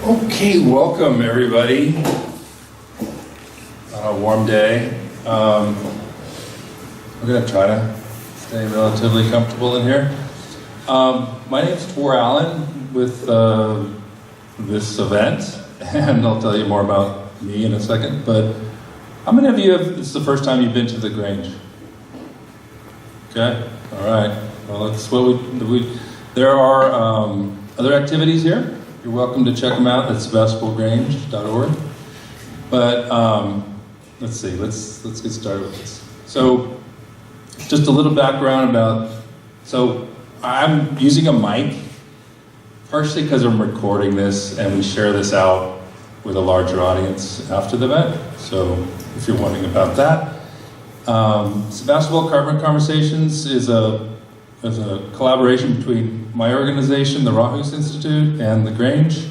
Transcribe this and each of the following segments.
Okay, welcome everybody on a warm day. We're going to try to stay relatively comfortable in here. My name's Tor Allen with this event, and I'll tell you more about me in a second, but how many of you this is the first time you've been to the Grange? Okay, all right. Well, that's what there are other activities here. You're welcome to check them out at sebastopolgrange.org. But let's see, let's get started with this. So, just a little background about, so I'm using a mic, partially because I'm recording this and we share this out with a larger audience after the event. So, if you're wondering about that. Sebastopol Carbon Conversations is a collaboration between my organization, the Rahus Institute, and the Grange.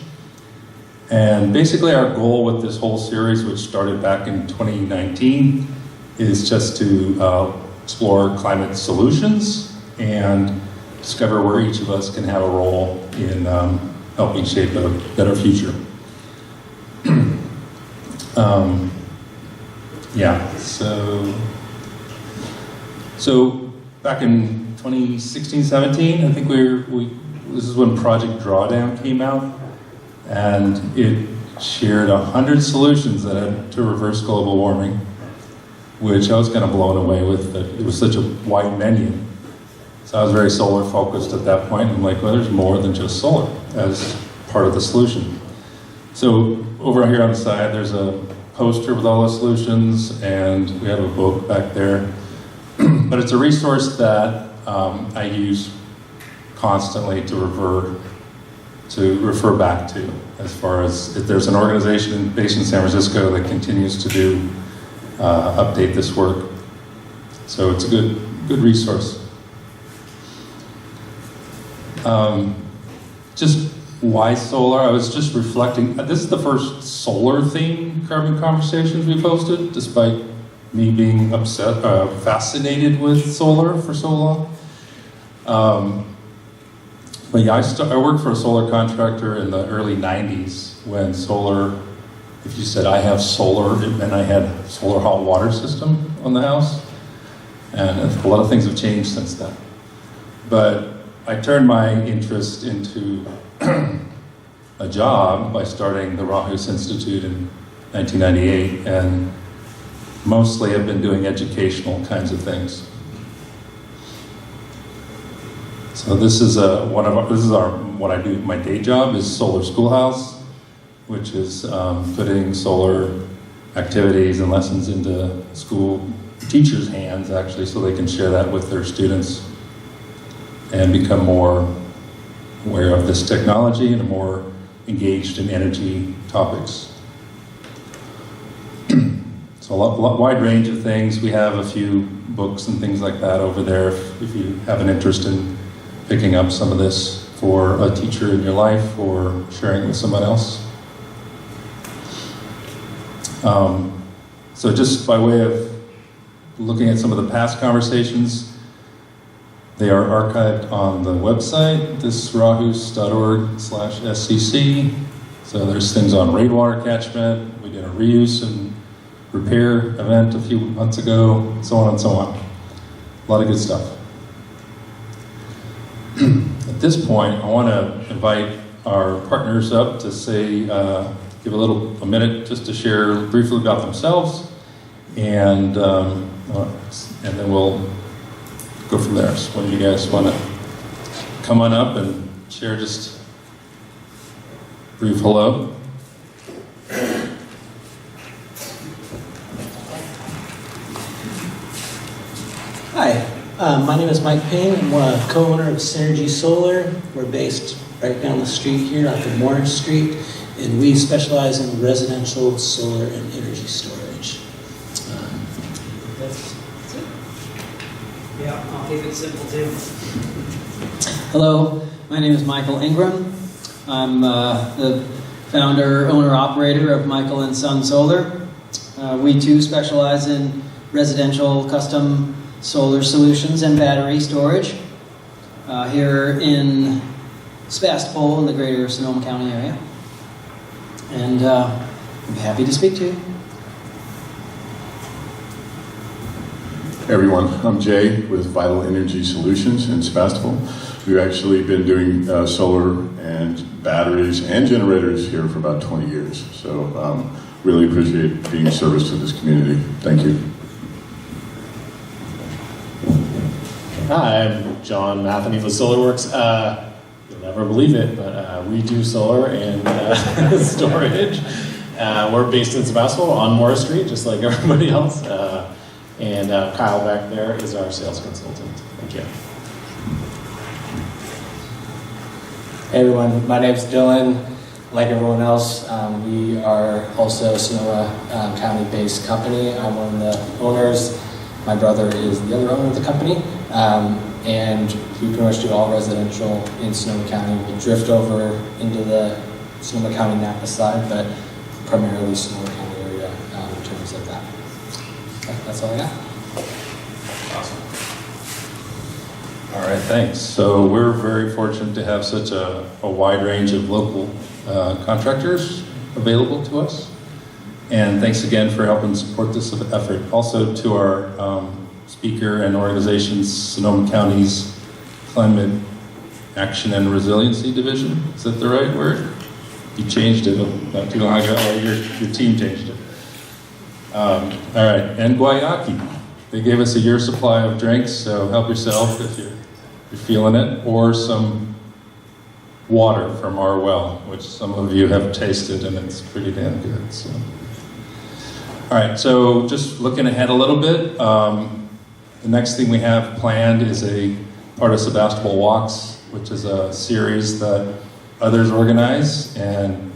And basically our goal with this whole series, which started back in 2019, is just to explore climate solutions and discover where each of us can have a role in helping shape a better future. So back in 2016-17, I think this is when Project Drawdown came out, and it shared 100 solutions that had to reverse global warming, which I was kind of blown away with, that it was such a wide menu. So I was very solar focused at that point. I'm like, well, there's more than just solar as part of the solution. So over here on the side, there's a poster with all the solutions, and we have a book back there. But it's a resource that I use constantly to refer back to, as far as if there's an organization based in San Francisco that continues to update this work. So it's a good resource. Just why solar? I was just reflecting. This is the first solar-themed Carbon Conversations we posted, despite me being fascinated with solar for so long. But yeah, I worked for a solar contractor in the early 90s when solar, if you said I have solar, it meant I had a solar hot water system on the house. And a lot of things have changed since then. But I turned my interest into a job by starting the Rahus Institute in 1998, and mostly I've been doing educational kinds of things. So this is what I do. My day job is Solar Schoolhouse, which is putting solar activities and lessons into school teachers' hands, actually, so they can share that with their students and become more aware of this technology and more engaged in energy topics. So a wide range of things. We have a few books and things like that over there if you have an interest in picking up some of this for a teacher in your life or sharing with someone else. So just by way of looking at some of the past conversations, they are archived on the website, thisrahus.org/SCC. So there's things on rainwater catchment. We did a reuse and repair event a few months ago, and so on and so on. A lot of good stuff. At this point, I want to invite our partners up to say, give a minute just to share briefly about themselves, and then we'll go from there. So when you guys want to come on up and share just a brief hello. Hi, my name is Mike Payne. I'm a co-owner of Synergy Solar. We're based right down the street here off of Morris Street, and we specialize in residential solar and energy storage. That's it. Yeah, I'll keep it simple too. Hello, my name is Michael Ingram. I'm the founder, owner, operator of Michael and Son Solar. We too specialize in residential custom solar solutions and battery storage. here in Sebastopol in the greater Sonoma County area. And I'd be happy to speak to you. Hey everyone, I'm Jay with Vital Energy Solutions in Sebastopol. We've actually been doing solar and batteries and generators here for about 20 years. So really appreciate being of service to this community. Thank you. Hi, I'm John Matheny with SolarWorks. You'll never believe it, but we do solar and storage. We're based in Sebastopol on Morris Street, just like everybody else. And Kyle back there is our sales consultant. Thank you. Hey everyone, my name's Dylan. Like everyone else, we are also a Sonoma County-based company. I'm one of the owners. My brother is the other owner of the company. And we pretty much do all residential in Sonoma County. We drift over into the Sonoma County Napa side, but primarily Sonoma County area in terms of that. That's all I got. Awesome. All right, thanks. So we're very fortunate to have such a wide range of local contractors available to us. And thanks again for helping support this effort. Also to our speaker and organizations, Sonoma County's Climate Action and Resiliency Division. Is that the right word? You changed it not too long ago, or your team changed it. All right, and Guayaki. They gave us a year's supply of drinks, so help yourself if you're feeling it, or some water from our well, which some of you have tasted, and it's pretty damn good. So, all right, so just looking ahead a little bit, the next thing we have planned is a part of Sebastopol Walks, which is a series that others organize, and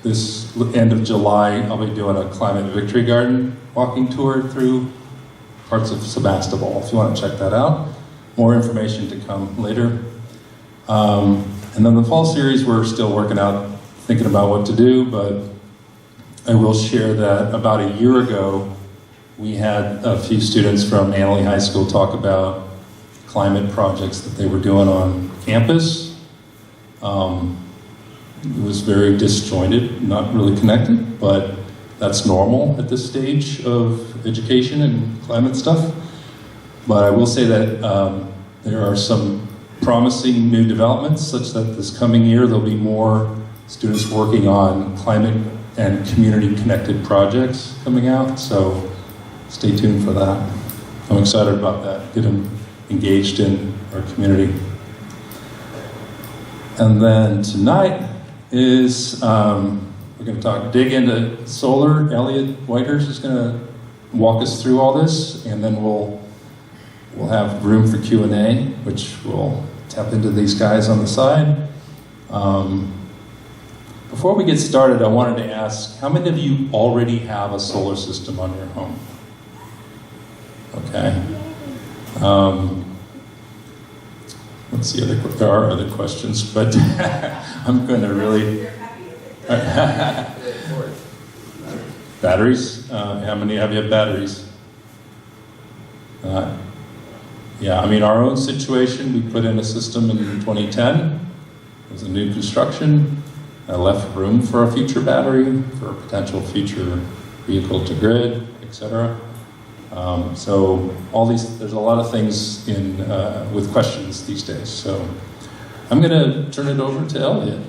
this end of July, I'll be doing a Climate Victory Garden walking tour through parts of Sebastopol, if you want to check that out. More information to come later. And then the fall series, we're still working out, thinking about what to do, but I will share that about a year ago, we had a few students from Annalee High School talk about climate projects that they were doing on campus. It was very disjointed, not really connected, but that's normal at this stage of education and climate stuff. But I will say that there are some promising new developments such that this coming year there'll be more students working on climate and community connected projects coming out, so stay tuned for that. I'm excited about that, get them engaged in our community. And then tonight is, we're going to dig into solar. Elliot Whitehurst is going to walk us through all this, and then we'll have room for Q&A, which we'll tap into these guys on the side. Before we get started, I wanted to ask, how many of you already have a solar system on your home? Okay. Let's see, there are other questions, but I'm going to really... Batteries? How many have you have batteries? Yeah, I mean, our own situation, we put in a system in 2010. It was a new construction. I left room for a future battery, for a potential future vehicle to grid, etc. So all these, there's a lot of things in with questions these days. So I'm going to turn it over to Elliot.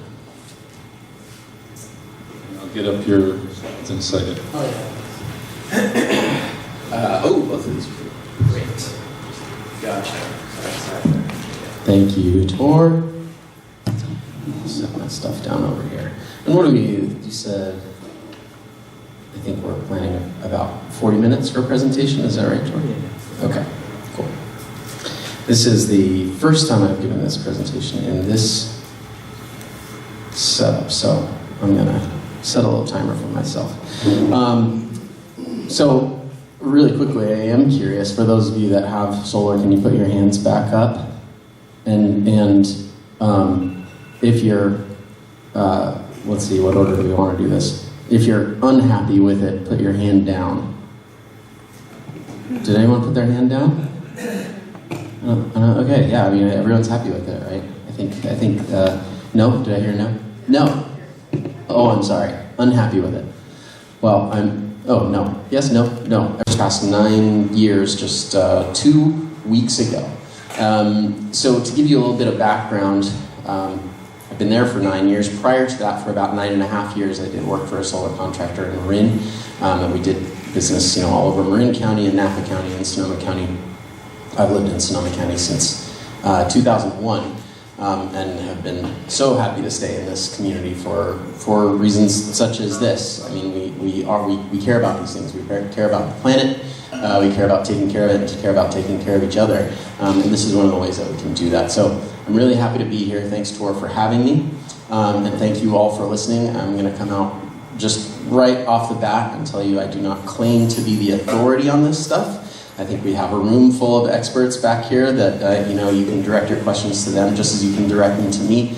I'll get up here in a second. Oh, yeah. Both of these are great. Gotcha. Thank you, Tor. Set my stuff down over here. And what do you said, I think we're planning about 40 minutes for a presentation, is that right, Tor? Yeah. Okay, cool. This is the first time I've given this presentation in this setup, so I'm gonna set a little timer for myself. So really quickly, I am curious, for those of you that have solar, can you put your hands back up? And if you're, let's see, what order do we want to do this? If you're unhappy with it, put your hand down. Did anyone put their hand down? Okay, yeah, I mean, everyone's happy with it, right? I think, no? Did I hear no? No. Oh, I'm sorry. Unhappy with it. Well, oh, no. Yes, no? No. I just passed 9 years just 2 weeks ago. So to give you a little bit of background, I've been there for 9 years. Prior to that, for about 9.5 years, I did work for a solar contractor in Marin. And we did business, all over Marin County and Napa County and Sonoma County. I've lived in Sonoma County since 2001, and have been so happy to stay in this community for reasons such as this. I mean, we care about these things. We care about the planet. We care about taking care of it, and care about taking care of each other. And this is one of the ways that we can do that. So I'm really happy to be here. Thanks, Tor, for having me. And thank you all for listening. I'm going to come out just right off the bat and tell you I do not claim to be the authority on this stuff. I think we have a room full of experts back here that you can direct your questions to them just as you can direct them to me.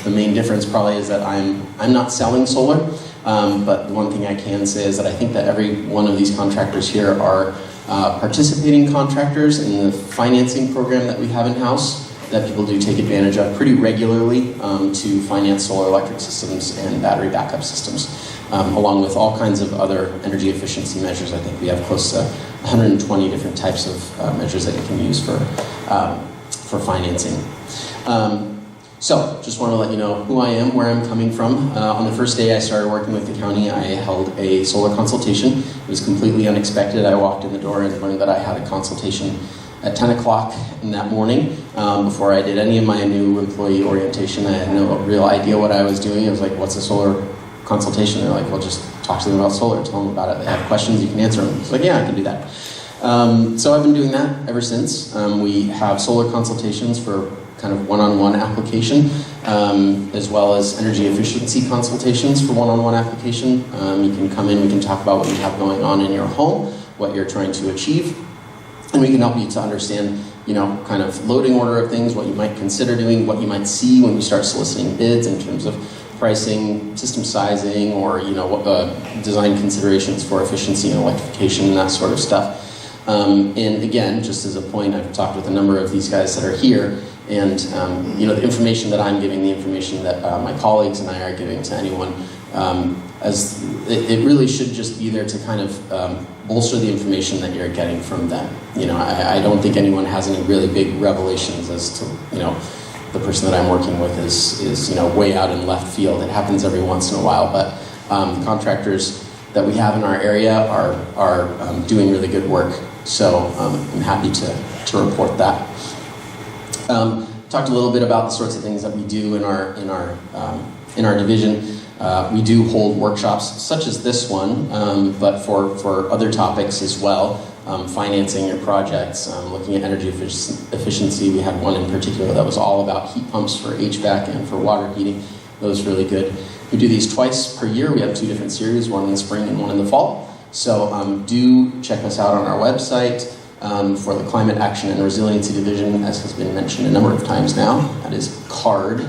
The main difference probably is that I'm not selling solar, but the one thing I can say is that I think that every one of these contractors here are participating contractors in the financing program that we have in-house that people do take advantage of pretty regularly to finance solar electric systems and battery backup systems, along with all kinds of other energy efficiency measures. I think we have close to 120 different types of measures that you can use for financing. So, just want to let you know who I am, where I'm coming from. On the first day I started working with the county, I held a solar consultation. It was completely unexpected. I walked in the door and learned that I had a consultation at 10 o'clock in that morning. Before I did any of my new employee orientation, I had no real idea what I was doing. I was like, what's a solar consultation? They're like, well, just talk to them about solar, tell them about it. They have questions, you can answer them. I was like, yeah, I can do that. So I've been doing that ever since. We have solar consultations for kind of one-on-one application, as well as energy efficiency consultations for one-on-one application. You can come in, we can talk about what you have going on in your home, what you're trying to achieve, and we can help you to understand, kind of loading order of things, what you might consider doing, what you might see when you start soliciting bids in terms of pricing, system sizing, or design considerations for efficiency and electrification and that sort of stuff. And again, just as a point, I've talked with a number of these guys that are here, and the information that I'm giving, the information that my colleagues and I are giving to anyone, as it really should just be there to kind of bolster the information that you're getting from them. I don't think anyone has any really big revelations as to the person that I'm working with is way out in left field. It happens every once in a while, but contractors that we have in our area are doing really good work. So I'm happy to report that. Talked a little bit about the sorts of things that we do in our division. We do hold workshops such as this one, but for other topics as well. Financing your projects, looking at energy efficiency. We had one in particular that was all about heat pumps for HVAC and for water heating. That was really good. We do these twice per year. We have 2 different series, one in the spring and one in the fall. So do check us out on our website for the Climate Action and Resiliency Division, as has been mentioned a number of times now. That is CARD,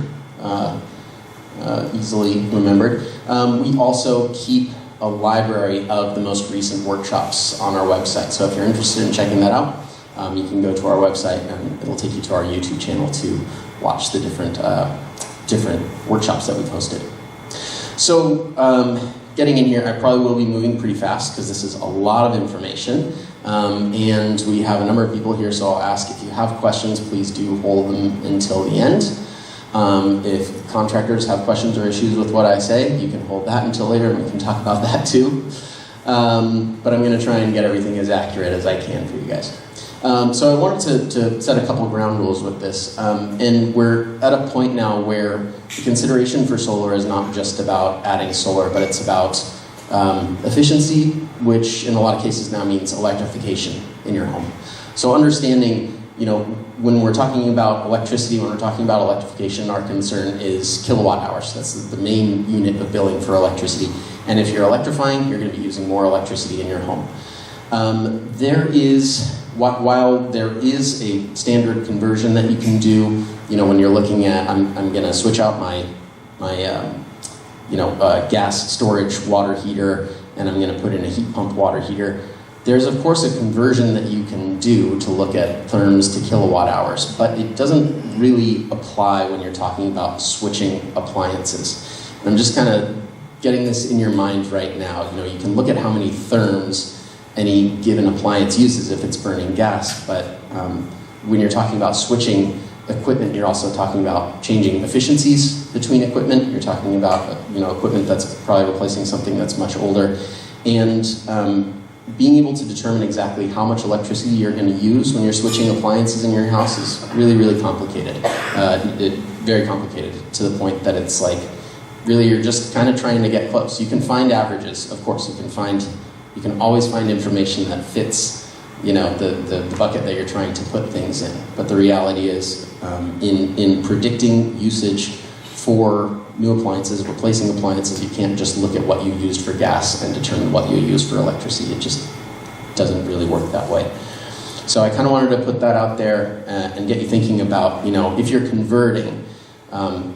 easily remembered. We also keep a library of the most recent workshops on our website. So if you're interested in checking that out, you can go to our website and it'll take you to our YouTube channel to watch the different workshops that we posted. So getting in here, I probably will be moving pretty fast because this is a lot of information. And we have a number of people here, so I'll ask if you have questions, please do hold them until the end. If contractors have questions or issues with what I say, you can hold that until later and we can talk about that too. But I'm going to try and get everything as accurate as I can for you guys. So I wanted to set a couple of ground rules with this. And we're at a point now where the consideration for solar is not just about adding solar, but it's about efficiency, which in a lot of cases now means electrification in your home. So understanding, when we're talking about electricity, when we're talking about electrification, our concern is kilowatt hours. That's the main unit of billing for electricity. And if you're electrifying, you're going to be using more electricity in your home. While there is a standard conversion that you can do, when you're looking at, I'm going to switch out my gas storage water heater, and I'm going to put in a heat pump water heater. There's of course a conversion that you can do to look at therms to kilowatt hours, but it doesn't really apply when you're talking about switching appliances. And I'm just kind of getting this in your mind right now. You know, you can look at how many therms any given appliance uses if it's burning gas, but when you're talking about switching equipment, you're also talking about changing efficiencies between equipment. You're talking about equipment that's probably replacing something that's much older, and being able to determine exactly how much electricity you're going to use when you're switching appliances in your house is really, really complicated. Very complicated, to the point that it's like, really you're just kind of trying to get close. You can find averages, of course. You can always find information that fits, the bucket that you're trying to put things in. But the reality is, in predicting usage for new appliances, replacing appliances, you can't just look at what you used for gas and determine what you use for electricity. It just doesn't really work that way. So I kind of wanted to put that out there and get you thinking about, if you're converting, you're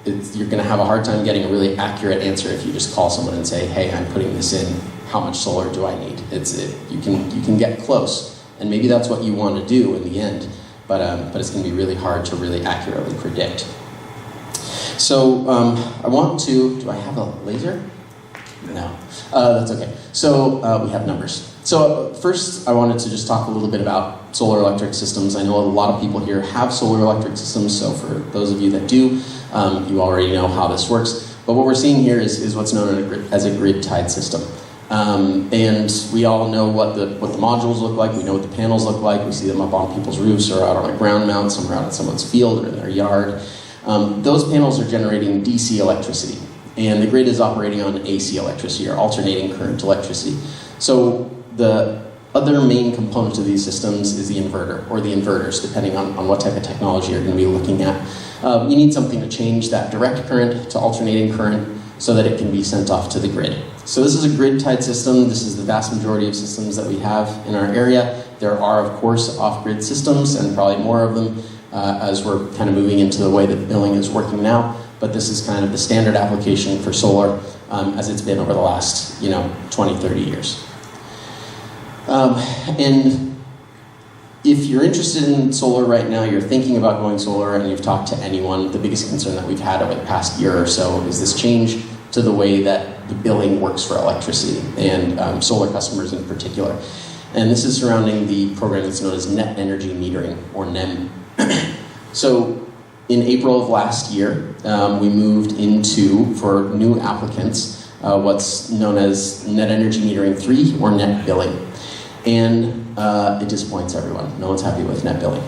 going to have a hard time getting a really accurate answer if you just call someone and say, hey, I'm putting this in, how much solar do I need? You can get close, and maybe that's what you want to do in the end, but it's going to be really hard to really accurately predict. So do I have a laser? No, that's okay. So we have numbers. So first I wanted to just talk a little bit about solar electric systems. I know a lot of people here have solar electric systems, so for those of you that do, you already know how this works. But what we're seeing here is what's known as a grid-tied system. And we all know what the modules look like. We know what the panels look like. We see them up on people's roofs or out on a ground mount somewhere out in someone's field or in their yard. Those panels are generating DC electricity, and the grid is operating on AC electricity, or alternating current electricity. So the other main component of these systems is the inverter, or the inverters, depending on what type of technology you're going to be looking at. You need something to change that direct current to alternating current so that it can be sent off to the grid. So this is a grid-tied system. This is the vast majority of systems that we have in our area. There are, of course, off-grid systems, and probably more of them as we're kind of moving into the way that billing is working now. But this is kind of the standard application for solar as it's been over the last 20, 30 years. And if you're interested in solar right now, you're thinking about going solar, and you've talked to anyone, the biggest concern that we've had over the past year or so is this change to the way that the billing works for electricity, and solar customers in particular. And this is surrounding the program that's known as Net Energy Metering, or NEM. So in April of last year, we moved into, for new applicants, what's known as Net Energy Metering 3, or Net Billing. And it disappoints everyone. No one's happy with net billing.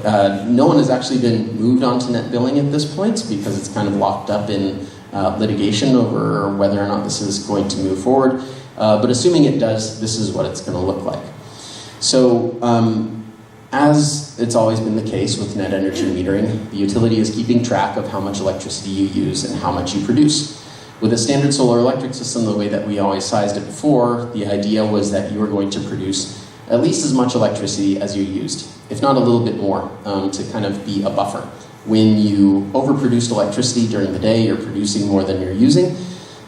No one has actually been moved on to net billing at this point because it's kind of locked up in litigation over whether or not this is going to move forward. But assuming it does, this is what it's going to look like. So as it's always been the case with net energy metering, the utility is keeping track of how much electricity you use and how much you produce. With a standard solar electric system, the way that we always sized it before, the idea was that you were going to produce at least as much electricity as you used, if not a little bit more, to kind of be a buffer. When you overproduced electricity during the day, you're producing more than you're using.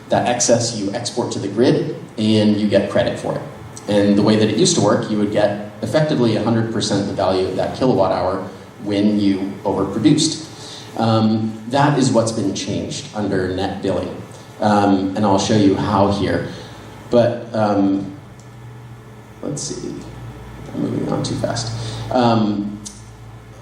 That excess you export to the grid, and you get credit for it. And the way that it used to work, you would get effectively 100% the value of that kilowatt hour when you overproduced. That is what's been changed under net billing. And I'll show you how here. But let's see, I'm moving on too fast.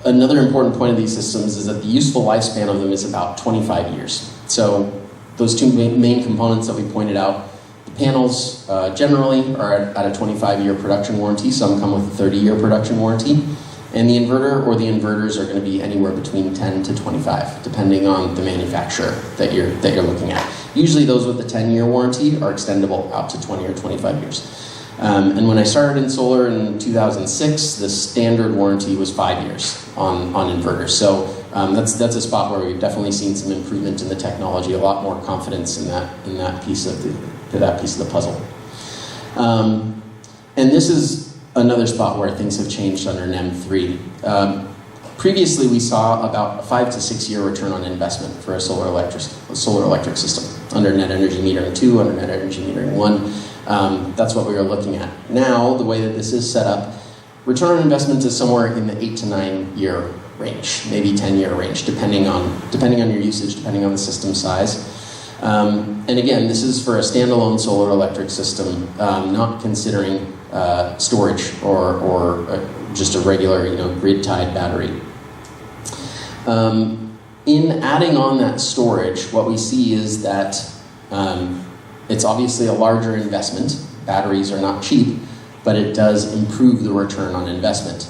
Another important point of these systems is that the useful lifespan of them is about 25 years. So those two main components that we pointed out, the panels generally are at a 25-year production warranty. Some come with a 30-year production warranty. And the inverter or the inverters are going to be anywhere between 10 to 25, depending on the manufacturer that you're looking at. Usually those with the 10-year warranty are extendable out to 20 or 25 years. And when I started in solar in 2006, the standard warranty was 5 years on inverters. So that's a spot where we've definitely seen some improvement in the technology, a lot more confidence in that piece of the puzzle. And this is another spot where things have changed under NEM 3. Previously, we saw about a 5 to 6 year return on investment for a solar electric system under Net Energy Metering 2, under Net Energy Metering 1. That's what we were looking at. Now, the way that this is set up, return on investment is somewhere in the 8 to 9 year range, maybe 10-year range, depending on your usage, depending on the system size. And again, this is for a standalone solar electric system, not considering storage or just a regular, grid-tied battery. In adding on that storage, what we see is that it's obviously a larger investment. Batteries are not cheap, but it does improve the return on investment.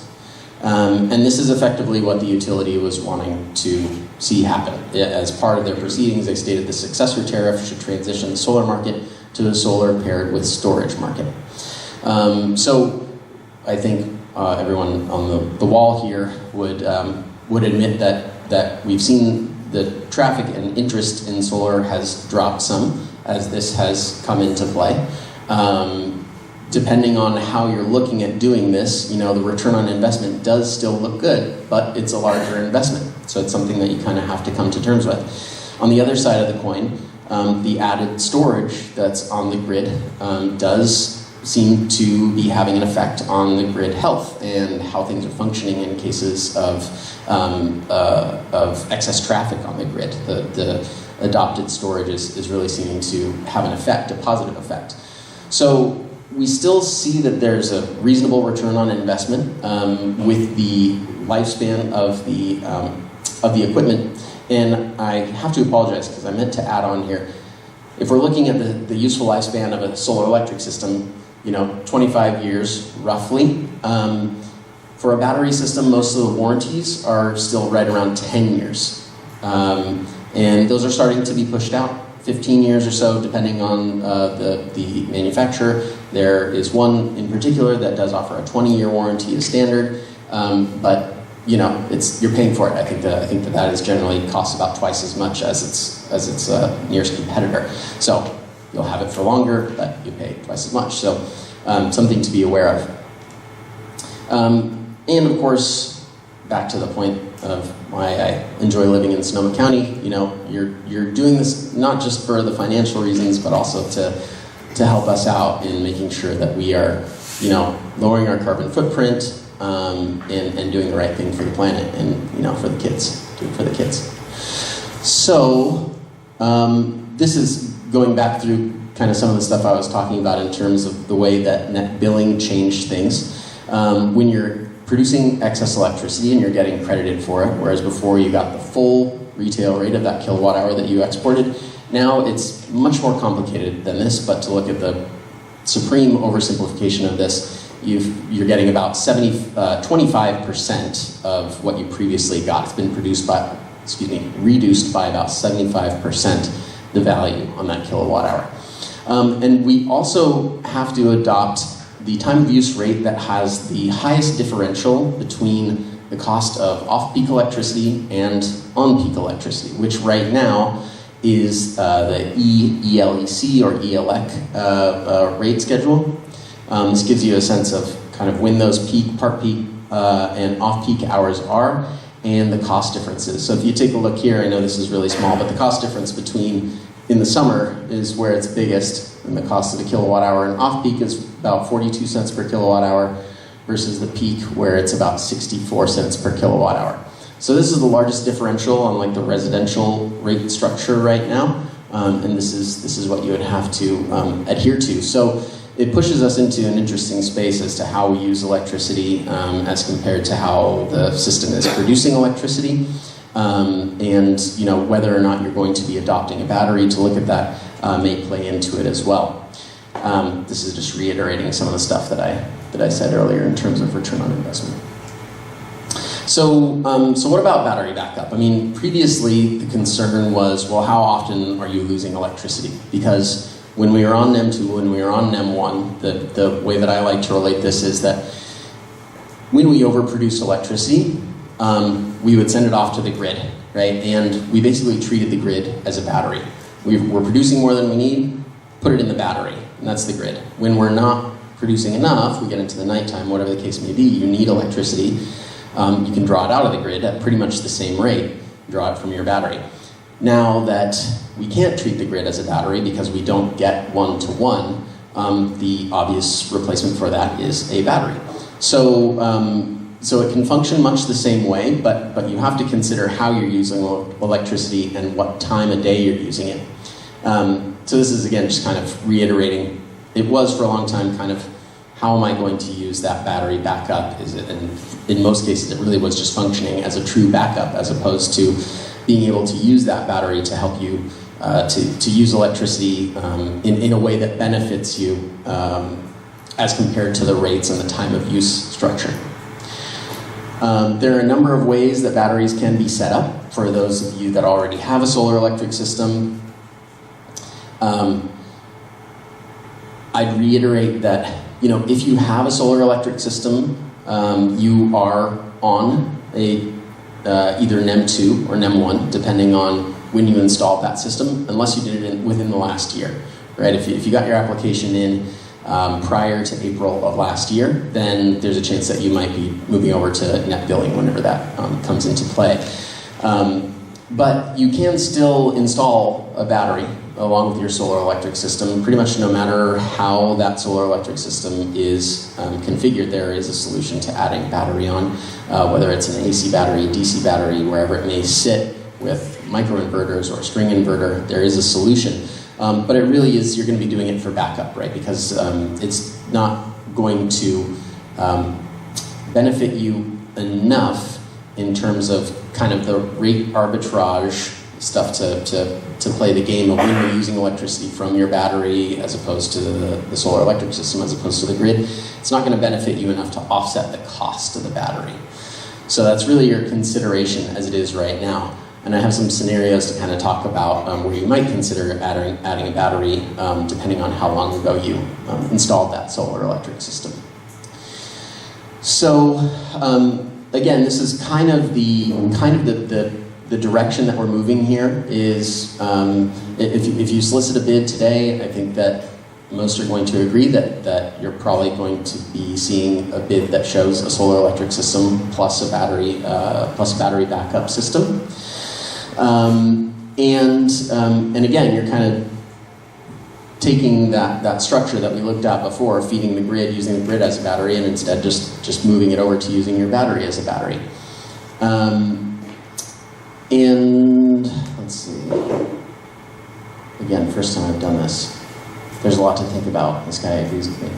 And this is effectively what the utility was wanting to see happen. As part of their proceedings, they stated the successor tariff should transition the solar market to the solar paired with storage market. So I think everyone on the wall here would admit that we've seen the traffic and interest in solar has dropped some as this has come into play. Depending on how you're looking at doing this, the return on investment does still look good, but it's a larger investment. So it's something that you kind of have to come to terms with. On the other side of the coin, the added storage that's on the grid does seem to be having an effect on the grid health and how things are functioning in cases of excess traffic on the grid. The adopted storage is really seeming to have an effect, a positive effect. So we still see that there's a reasonable return on investment with the lifespan of the equipment. And I have to apologize because I meant to add on here. If we're looking at the useful lifespan of a solar electric system, 25 years roughly. For a battery system, most of the warranties are still right around 10 years. And those are starting to be pushed out 15 years or so, depending on the manufacturer. There is one in particular that does offer a 20-year warranty as standard, but you're paying for it. I think that is generally costs about twice as much as its nearest competitor. So you'll have it for longer, but you pay twice as much. So something to be aware of. And of course, back to the point of why I enjoy living in Sonoma County. You're doing this not just for the financial reasons, but also to help us out in making sure that we are, lowering our carbon footprint and doing the right thing for the planet and for the kids, doing it for the kids. So this is going back through kind of some of the stuff I was talking about in terms of the way that net billing changed things. When you're producing excess electricity and you're getting credited for it, whereas before you got the full retail rate of that kilowatt hour that you exported, now it's much more complicated than this, but to look at the supreme oversimplification of this, you're getting about 25% of what you previously got. It's been reduced by about 75% the value on that kilowatt hour. And we also have to adopt the time of use rate that has the highest differential between the cost of off-peak electricity and on-peak electricity, which right now is the ELEC or ELEC rate schedule. This gives you a sense of kind of when those peak, part peak, and off-peak hours are, and the cost differences. So if you take a look here, I know this is really small, but the cost difference between in the summer is where it's biggest, and the cost of a kilowatt hour, and off-peak is about 42 cents per kilowatt hour versus the peak where it's about 64 cents per kilowatt hour. So this is the largest differential on like the residential rate structure right now, and this is what you would have to adhere to. So it pushes us into an interesting space as to how we use electricity as compared to how the system is producing electricity. And whether or not you're going to be adopting a battery to look at that may play into it as well. This is just reiterating some of the stuff that I said earlier in terms of return on investment. So what about battery backup? I mean, previously the concern was, well, how often are you losing electricity? Because when we were on NEM 2, when we were on NEM 1, the way that I like to relate this is that when we overproduce electricity, we would send it off to the grid, right? And we basically treated the grid as a battery. We're producing more than we need, put it in the battery, and that's the grid. When we're not producing enough, we get into the nighttime, whatever the case may be, you need electricity. You can draw it out of the grid at pretty much the same rate, draw it from your battery. Now that we can't treat the grid as a battery because we don't get one-to-one, the obvious replacement for that is a battery. So it can function much the same way, but you have to consider how you're using electricity and what time of day you're using it. So this is, again, just kind of reiterating, it was for a long time kind of, how am I going to use that battery backup? And in most cases, it really was just functioning as a true backup, as opposed to being able to use that battery to help you to use electricity in a way that benefits you as compared to the rates and the time of use structure. There are a number of ways that batteries can be set up for those of you that already have a solar electric system. I'd reiterate that, if you have a solar electric system, you are on a either NEM 2 or NEM 1, depending on when you installed that system, unless you did it within the last year, right? If you got your application in prior to April of last year, then there's a chance that you might be moving over to net billing whenever that comes into play. But you can still install a battery along with your solar electric system. Pretty much no matter how that solar electric system is configured, there is a solution to adding battery on, whether it's an AC battery, DC battery, wherever it may sit with microinverters or a string inverter, there is a solution. But it really is, you're going to be doing it for backup, right? Because it's not going to benefit you enough in terms of kind of the rate arbitrage stuff to play the game of when you're using electricity from your battery as opposed to the solar electric system as opposed to the grid. It's not going to benefit you enough to offset the cost of the battery. So that's really your consideration as it is right now. And I have some scenarios to kind of talk about where you might consider adding a battery depending on how long ago you installed that solar electric system. So again, this is kind of the direction that we're moving here. Is if you solicit a bid today, I think that most are going to agree that you're probably going to be seeing a bid that shows a solar electric system plus a battery backup system. And again, you're kind of taking that structure that we looked at before, feeding the grid, using the grid as a battery, and instead just moving it over to using your battery as a battery. And let's see. Again, first time I've done this. There's a lot to think about. This guy agrees with me.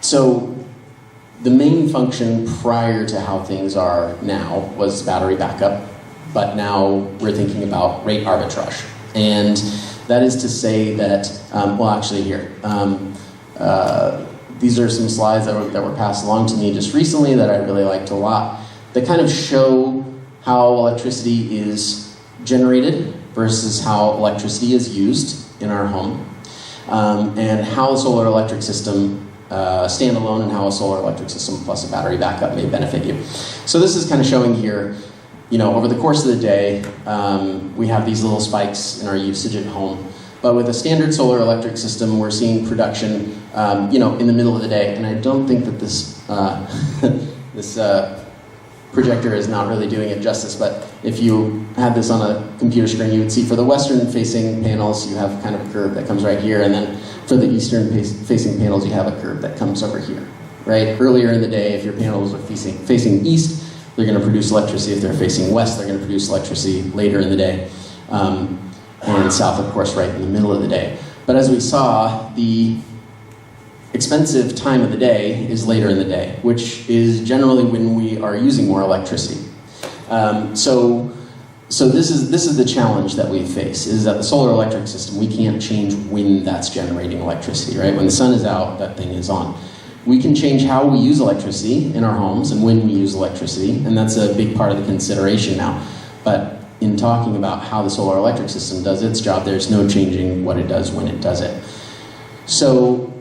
So the main function prior to how things are now was battery backup, but now we're thinking about rate arbitrage. And that is to say that, these are some slides that were passed along to me just recently that I really liked a lot, that kind of show how electricity is generated versus how electricity is used in our home, and how a solar electric system standalone and how a solar electric system plus a battery backup may benefit you. So this is kind of showing here, over the course of the day, we have these little spikes in our usage at home. But with a standard solar electric system, we're seeing production, in the middle of the day. And I don't think that this projector is not really doing it justice, but if you had this on a computer screen, you would see for the western-facing panels, you have kind of a curve that comes right here, and then for the eastern-facing panels, you have a curve that comes over here, right? Earlier in the day, if your panels are facing east, they're going to produce electricity. If they're facing west, they're going to produce electricity later in the day. And south, of course, right in the middle of the day. But as we saw, the expensive time of the day is later in the day, which is generally when we are using more electricity. So this is the challenge that we face, is that the solar electric system, we can't change when that's generating electricity, right? When the sun is out, that thing is on. We can change how we use electricity in our homes and when we use electricity, and that's a big part of the consideration now. But in talking about how the solar electric system does its job, there's no changing what it does when it does it. So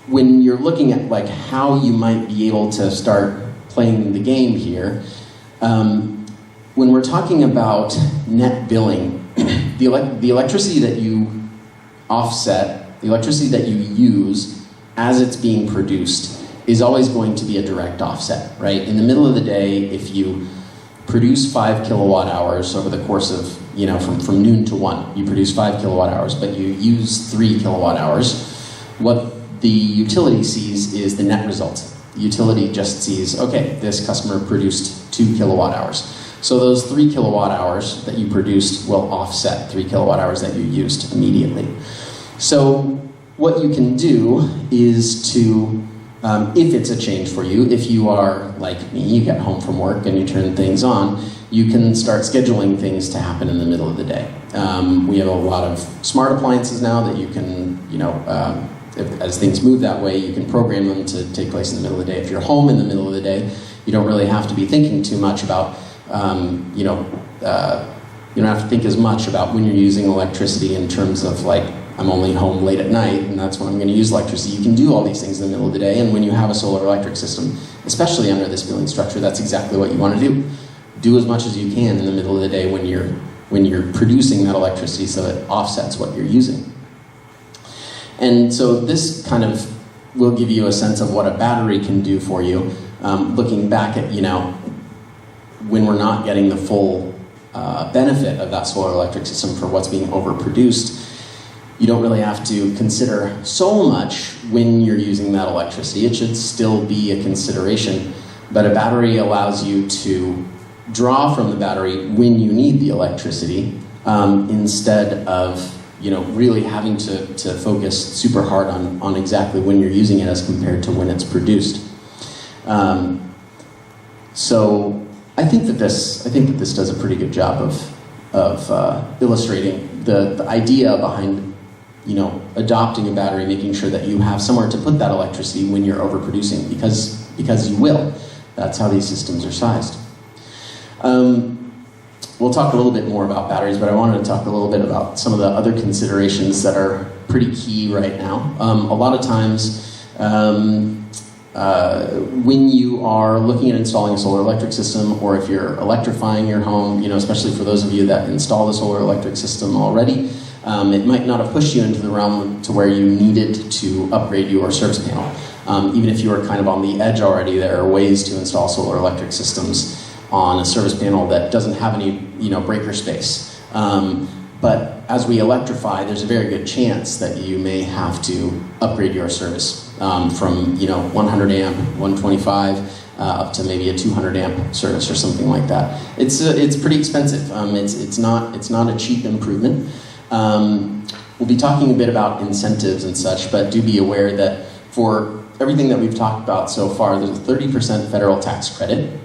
when you're looking at like how you might be able to start playing the game here, when we're talking about net billing, the electricity that you offset, the electricity that you use as it's being produced is always going to be a direct offset, right? In the middle of the day, if you produce 5 kilowatt hours over the course of from noon to 1, you produce 5 kilowatt hours, but you use 3 kilowatt hours, what the utility sees is the net result. The utility just sees, okay, this customer produced 2 kilowatt hours. So those 3 kilowatt hours that you produced will offset 3 kilowatt hours that you used immediately. So what you can do is to, if it's a change for you, if you are like me, you get home from work and you turn things on, you can start scheduling things to happen in the middle of the day. We have a lot of smart appliances now that you can, as things move that way, you can program them to take place in the middle of the day. If you're home in the middle of the day, you don't really have to be thinking too much about, you don't have to think as much about when you're using electricity in terms of like, I'm only home late at night and that's when I'm going to use electricity. You can do all these things in the middle of the day, and when you have a solar electric system, especially under this billing structure, that's exactly what you want to do. Do as much as you can in the middle of the day when you're producing that electricity so it offsets what you're using. And so this kind of will give you a sense of what a battery can do for you. Looking back at, when we're not getting the full benefit of that solar electric system for what's being overproduced, you don't really have to consider so much when you're using that electricity. It should still be a consideration, but a battery allows you to draw from the battery when you need the electricity, instead of really having to focus super hard on exactly when you're using it as compared to when it's produced. So I think that this does a pretty good job of illustrating the idea behind adopting a battery, making sure that you have somewhere to put that electricity when you're overproducing, because you will. That's how these systems are sized. We'll talk a little bit more about batteries, but I wanted to talk a little bit about some of the other considerations that are pretty key right now. A lot of times, when you are looking at installing a solar electric system, or if you're electrifying your home, especially for those of you that install the solar electric system already, it might not have pushed you into the realm to where you needed to upgrade your service panel. Even if you were kind of on the edge already, there are ways to install solar electric systems on a service panel that doesn't have any breaker space. But as we electrify, there's a very good chance that you may have to upgrade your service from 100 amp, 125 up to maybe a 200 amp service or something like that. It's pretty expensive. It's not a cheap improvement. We'll be talking a bit about incentives and such, but do be aware that for everything that we've talked about so far, there's a 30% federal tax credit,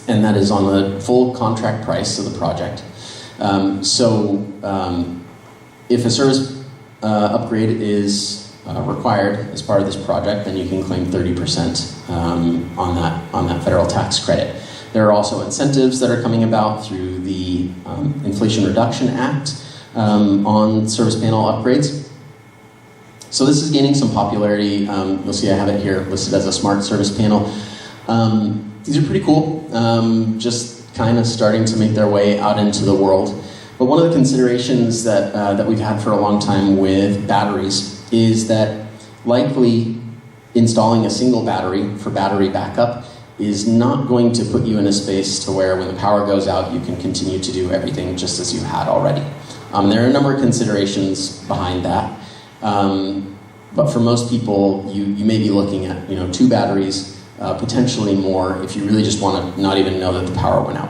and that is on the full contract price of the project. If a service upgrade is required as part of this project, then you can claim 30% on that federal tax credit. There are also incentives that are coming about through the Inflation Reduction Act on service panel upgrades. So this is gaining some popularity. You'll see I have it here listed as a smart service panel. These are pretty cool, just kind of starting to make their way out into the world. But one of the considerations that we've had for a long time with batteries is that likely installing a single battery for battery backup is not going to put you in a space to where when the power goes out, you can continue to do everything just as you had already. There are a number of considerations behind that. But for most people, you may be looking at 2 batteries, potentially more, if you really just want to not even know that the power went out.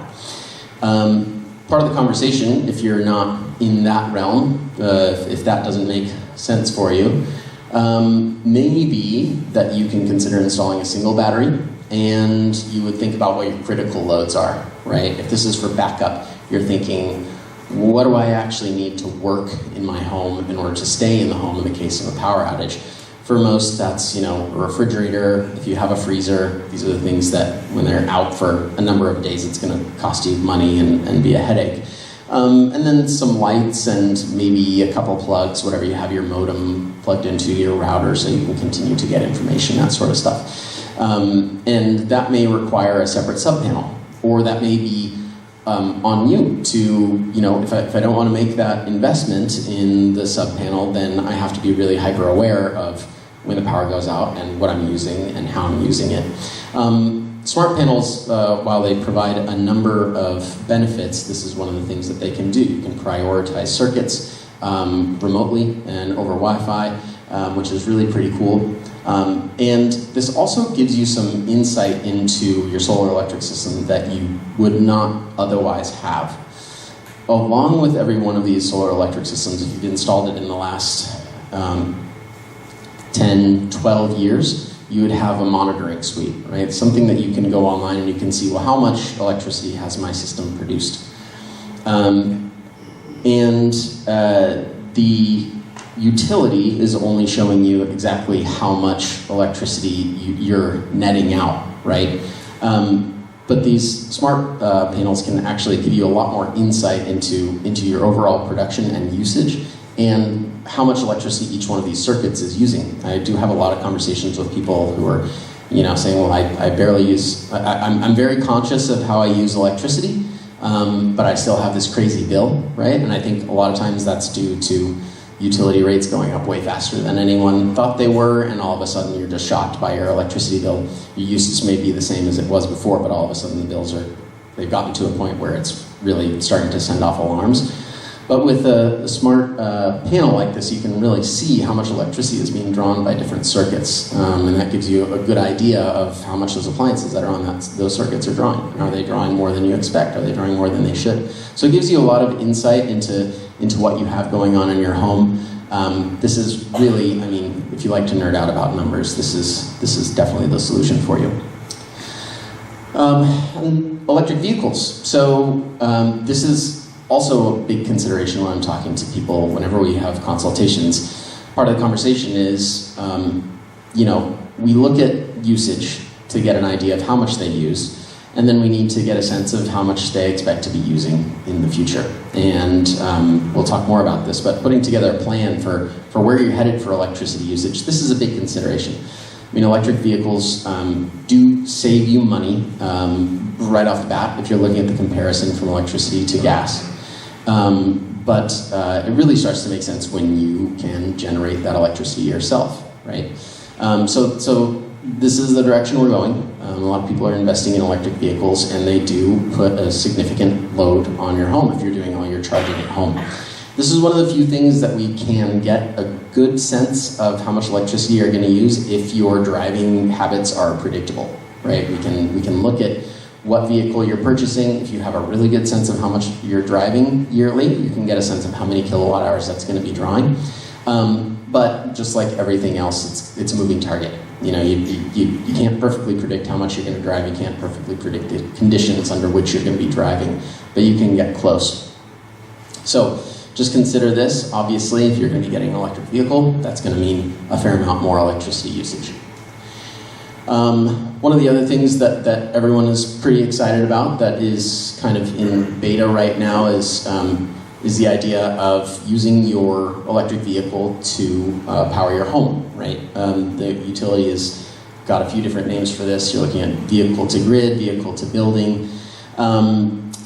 Part of the conversation, if you're not in that realm, if that doesn't make sense for you, may be that you can consider installing a single battery, and you would think about what your critical loads are, right? If this is for backup, you're thinking, what do I actually need to work in my home in order to stay in the home in the case of a power outage? For most, that's a refrigerator. If you have a freezer, these are the things that when they're out for a number of days, it's going to cost you money and be a headache. And then some lights and maybe a couple plugs, whatever you have your modem plugged into your router so you can continue to get information, that sort of stuff. And that may require a separate subpanel, or that may be on you to, if I don't want to make that investment in the subpanel, then I have to be really hyper aware of when the power goes out and what I'm using and how I'm using it. Smart panels, while they provide a number of benefits, this is one of the things that they can do. You can prioritize circuits remotely and over Wi-Fi, which is really pretty cool. And this also gives you some insight into your solar electric system that you would not otherwise have. Along with every one of these solar electric systems, if you've installed it in the last 10, 12 years, you would have a monitoring suite, right? Something that you can go online and you can see, well, how much electricity has my system produced? The utility is only showing you exactly how much electricity you're netting out, right? But these smart panels can actually give you a lot more insight into your overall production and usage and how much electricity each one of these circuits is using. I do have a lot of conversations with people who are, saying, well, I barely use, I'm very conscious of how I use electricity, but I still have this crazy bill, right? And I think a lot of times that's due to utility rates going up way faster than anyone thought they were, and all of a sudden you're just shocked by your electricity bill. Your usage may be the same as it was before, but all of a sudden the bills they've gotten to a point where it's really starting to send off alarms. But with a smart panel like this, you can really see how much electricity is being drawn by different circuits, and that gives you a good idea of how much those appliances that are on those circuits are drawing. And are they drawing more than you expect? Are they drawing more than they should? So it gives you a lot of insight into what you have going on in your home. This is really, if you like to nerd out about numbers, this is definitely the solution for you. And electric vehicles. So this is also a big consideration when I'm talking to people whenever we have consultations. Part of the conversation is, we look at usage to get an idea of how much they use, and then we need to get a sense of how much they expect to be using in the future. And we'll talk more about this, but putting together a plan for where you're headed for electricity usage, this is a big consideration. Electric vehicles do save you money right off the bat if you're looking at the comparison from electricity to gas. But it really starts to make sense when you can generate that electricity yourself, right? So this is the direction we're going. A lot of people are investing in electric vehicles, and they do put a significant load on your home if you're doing all your charging at home. This is one of the few things that we can get a good sense of how much electricity you're going to use if your driving habits are predictable, right? We can look at what vehicle you're purchasing. If you have a really good sense of how much you're driving yearly, you can get a sense of how many kilowatt hours that's going to be drawing. But just like everything else, it's a moving target. You can't perfectly predict how much you're going to drive. You can't perfectly predict the conditions under which you're going to be driving, but you can get close. So just consider this. Obviously, if you're going to be getting an electric vehicle, that's going to mean a fair amount more electricity usage. One of the other things that everyone is pretty excited about that is kind of in beta right now is the idea of using your electric vehicle to power your home, right? The utility has got a few different names for this. You're looking at vehicle to grid, vehicle to building,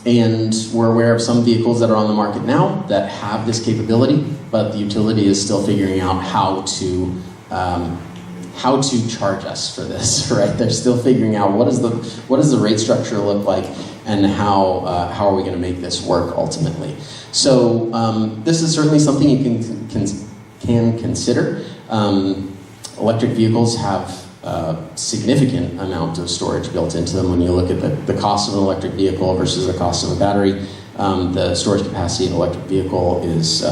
and we're aware of some vehicles that are on the market now that have this capability, but the utility is still figuring out how to charge us for this, right? They're still figuring out what does the rate structure look like, and how are we going to make this work ultimately. So this is certainly something you can consider. Electric vehicles have a significant amount of storage built into them. When you look at the cost of an electric vehicle versus the cost of a battery, the storage capacity of an electric vehicle is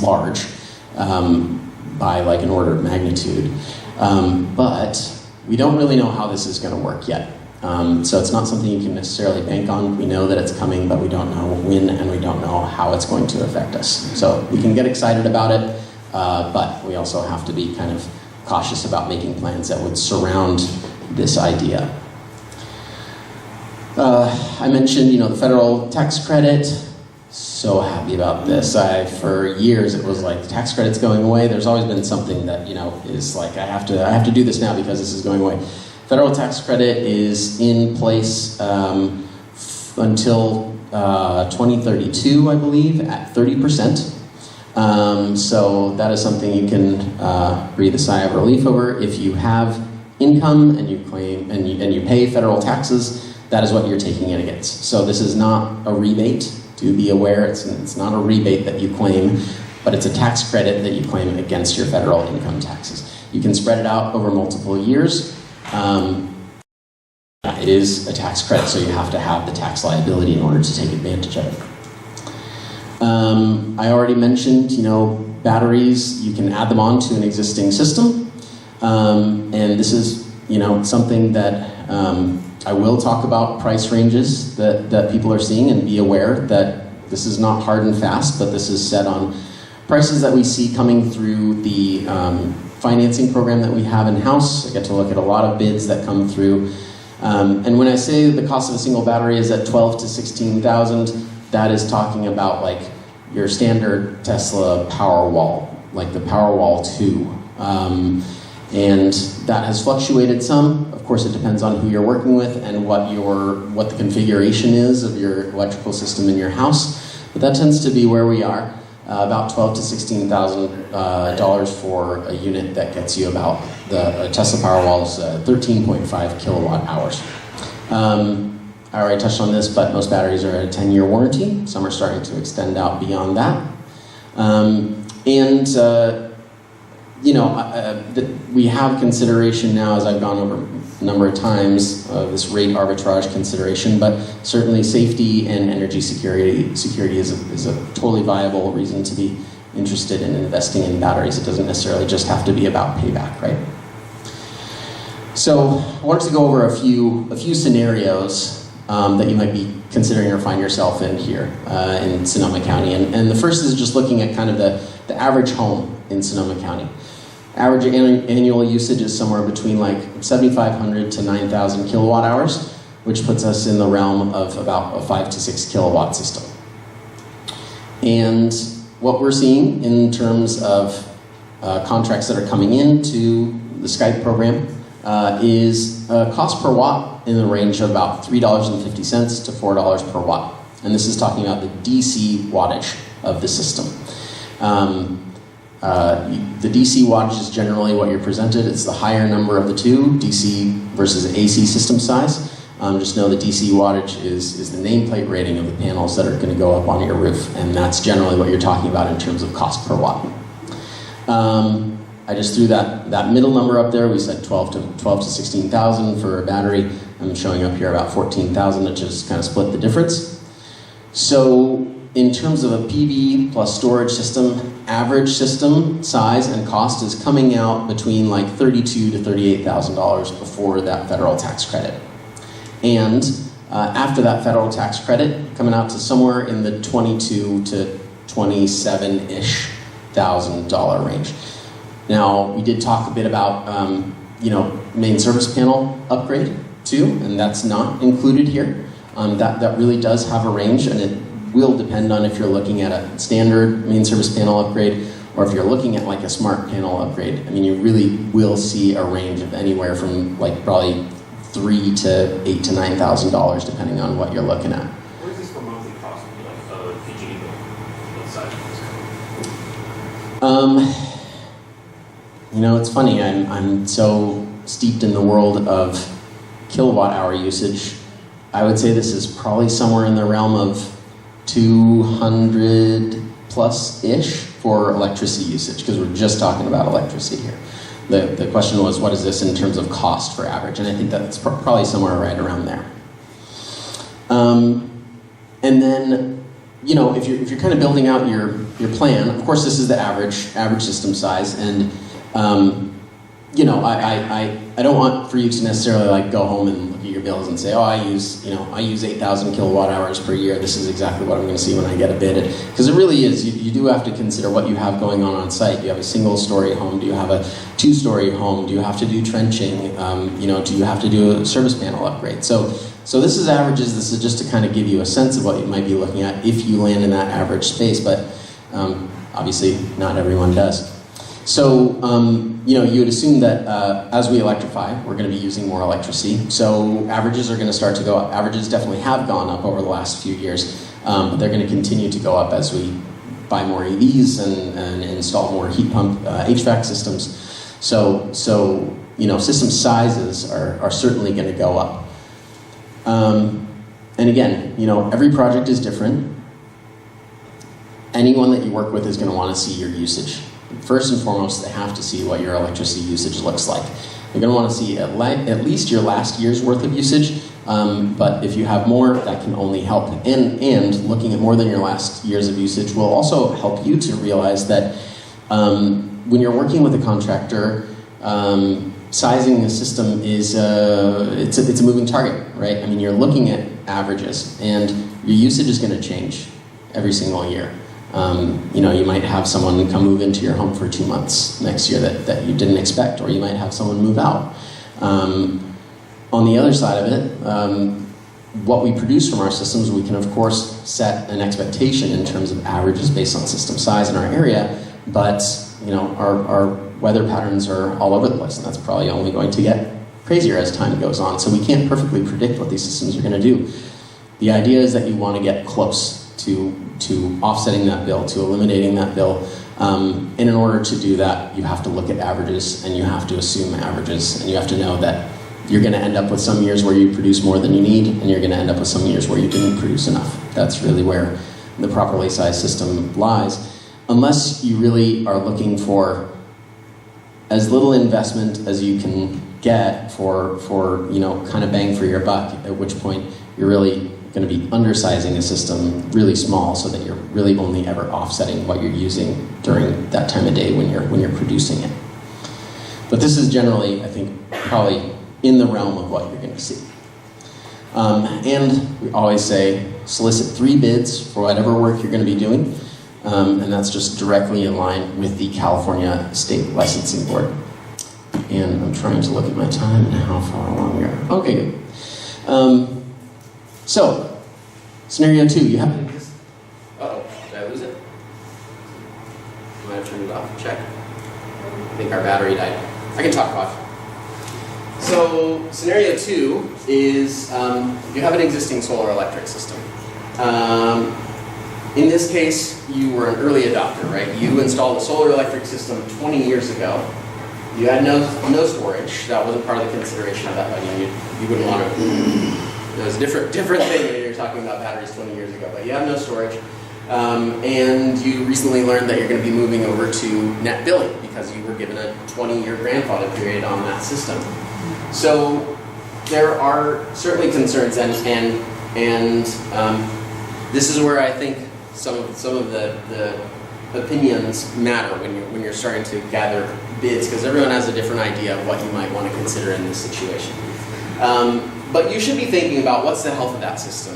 large. By like an order of magnitude. But we don't really know how this is going to work yet. So it's not something you can necessarily bank on. We know that it's coming, but we don't know when, and we don't know how it's going to affect us. So we can get excited about it, but we also have to be kind of cautious about making plans that would surround this idea. I mentioned, the federal tax credit. So happy about this. For years it was like the tax credit's going away. There's always been something that is like I have to do this now because this is going away. Federal tax credit is in place until 2032, I believe, at 30%. So that is something you can breathe a sigh of relief over. If you have income and you claim and you pay federal taxes, that is what you're taking it against. So this is not a rebate. Do be aware, it's not a rebate that you claim, but it's a tax credit that you claim against your federal income taxes. You can spread it out over multiple years. It is a tax credit, so you have to have the tax liability in order to take advantage of it. I already mentioned, batteries, you can add them on to an existing system. And this is, something that I will talk about price ranges that people are seeing, and be aware that this is not hard and fast, but this is set on prices that we see coming through the financing program that we have in-house. I get to look at a lot of bids that come through. And when I say the cost of a single battery is at $12,000 to $16,000, that is talking about like your standard Tesla Powerwall, like the Powerwall 2. And that has fluctuated some. Of course, it depends on who you're working with and what the configuration is of your electrical system in your house. But that tends to be where we are, about $12,000 to $16,000 for a unit that gets you about the Tesla Powerwall's 13.5 kilowatt hours. I already touched on this, but most batteries are at a 10-year warranty. Some are starting to extend out beyond that. We have consideration now, as I've gone over a number of times, this rate arbitrage consideration, but certainly safety and energy security is a totally viable reason to be interested in investing in batteries. It doesn't necessarily just have to be about payback, right? So I wanted to go over a few scenarios that you might be considering or find yourself in here in Sonoma County. And the first is just looking at kind of the average home in Sonoma County. Average annual usage is somewhere between like 7,500 to 9,000 kilowatt hours, which puts us in the realm of about a 5 to 6 kilowatt system. And what we're seeing in terms of contracts that are coming into the Skype program is cost per watt in the range of about $3.50 to $4 per watt. And this is talking about the DC wattage of the system. The DC wattage is generally what you're presented. It's the higher number of the two, DC versus AC system size. Just know the DC wattage is the nameplate rating of the panels that are going to go up on your roof, and that's generally what you're talking about in terms of cost per watt. I just threw that middle number up there. We said 12 to 16,000 for a battery. I'm showing up here about 14,000 to just kind of split the difference. So in terms of a PV plus storage system, average system size and cost is coming out between like $32,000 to $38,000 before that federal tax credit. And after that federal tax credit, coming out to somewhere in the $22,000 to $27,000-ish range. Now, we did talk a bit about main service panel upgrade too, and that's not included here. That really does have a range, and it will depend on if you're looking at a standard main service panel upgrade or if you're looking at like a smart panel upgrade. I mean, you really will see a range of anywhere from like probably $3,000 to $8,000 to $9,000 depending on what you're looking at. What is this for monthly cost? Like PG bill? What size? It's funny. I'm so steeped in the world of kilowatt hour usage. I would say this is probably somewhere in the realm of 200 plus-ish for electricity usage, because we're just talking about electricity here. The question was, what is this in terms of cost for average? And I think that's probably somewhere right around there. And then, if you're kind of building out your plan, of course this is the average system size, and I don't want for you to necessarily like go home and look at your bills and say, oh, I use 8,000 kilowatt hours per year. This is exactly what I'm going to see when I get a bid. Because it really is. You do have to consider what you have going on site. Do you have a single-story home? Do you have a two-story home? Do you have to do trenching? Do you have to do a service panel upgrade? So this is averages. This is just to kind of give you a sense of what you might be looking at if you land in that average space. But obviously, not everyone does. So, you would assume that as we electrify, we're going to be using more electricity. So averages are going to start to go up. Averages definitely have gone up over the last few years, but they're going to continue to go up as we buy more EVs and install more heat pump HVAC systems. So system sizes are certainly going to go up. And again, every project is different. Anyone that you work with is going to want to see your usage. First and foremost, they have to see what your electricity usage looks like. They're going to want to see at least your last year's worth of usage, but if you have more, that can only help. And looking at more than your last year's of usage will also help you to realize that when you're working with a contractor, sizing the system is it's a moving target, right? I mean, you're looking at averages, and your usage is going to change every single year. You might have someone come move into your home for 2 months next year that you didn't expect, or you might have someone move out. On the other side of it, what we produce from our systems, we can of course set an expectation in terms of averages based on system size in our area, but our weather patterns are all over the place, and that's probably only going to get crazier as time goes on. So we can't perfectly predict what these systems are going to do. The idea is that you want to get close to offsetting that bill, to eliminating that bill. And in order to do that, you have to look at averages, and you have to assume averages, and you have to know that you're going to end up with some years where you produce more than you need, and you're going to end up with some years where you didn't produce enough. That's really where the properly sized system lies. Unless you really are looking for as little investment as you can get for kind of bang for your buck, at which point you're really going to be undersizing a system really small so that you're really only ever offsetting what you're using during that time of day when you're producing it. But this is generally, I think, probably in the realm of what you're going to see. And we always say solicit 3 bids for whatever work you're going to be doing, and that's just directly in line with the California State Licensing Board. And I'm trying to look at my time and how far along we are. Okay, good. So, scenario 2, you have... Uh-oh, did I lose it? I might have turned it off. Check. I think our battery died. I can talk about it. So, scenario 2 is you have an existing solar electric system. In this case, you were an early adopter, right? You installed a solar electric system 20 years ago. You had no storage. That wasn't part of the consideration of that money. You wouldn't want to... It was a different thing when you're talking about batteries 20 years ago, but you have no storage. And you recently learned that you're going to be moving over to net billing because you were given a 20-year grandfather period on that system. So there are certainly concerns, and this is where I think some of the opinions matter when you're starting to gather bids, because everyone has a different idea of what you might want to consider in this situation. But you should be thinking about what's the health of that system.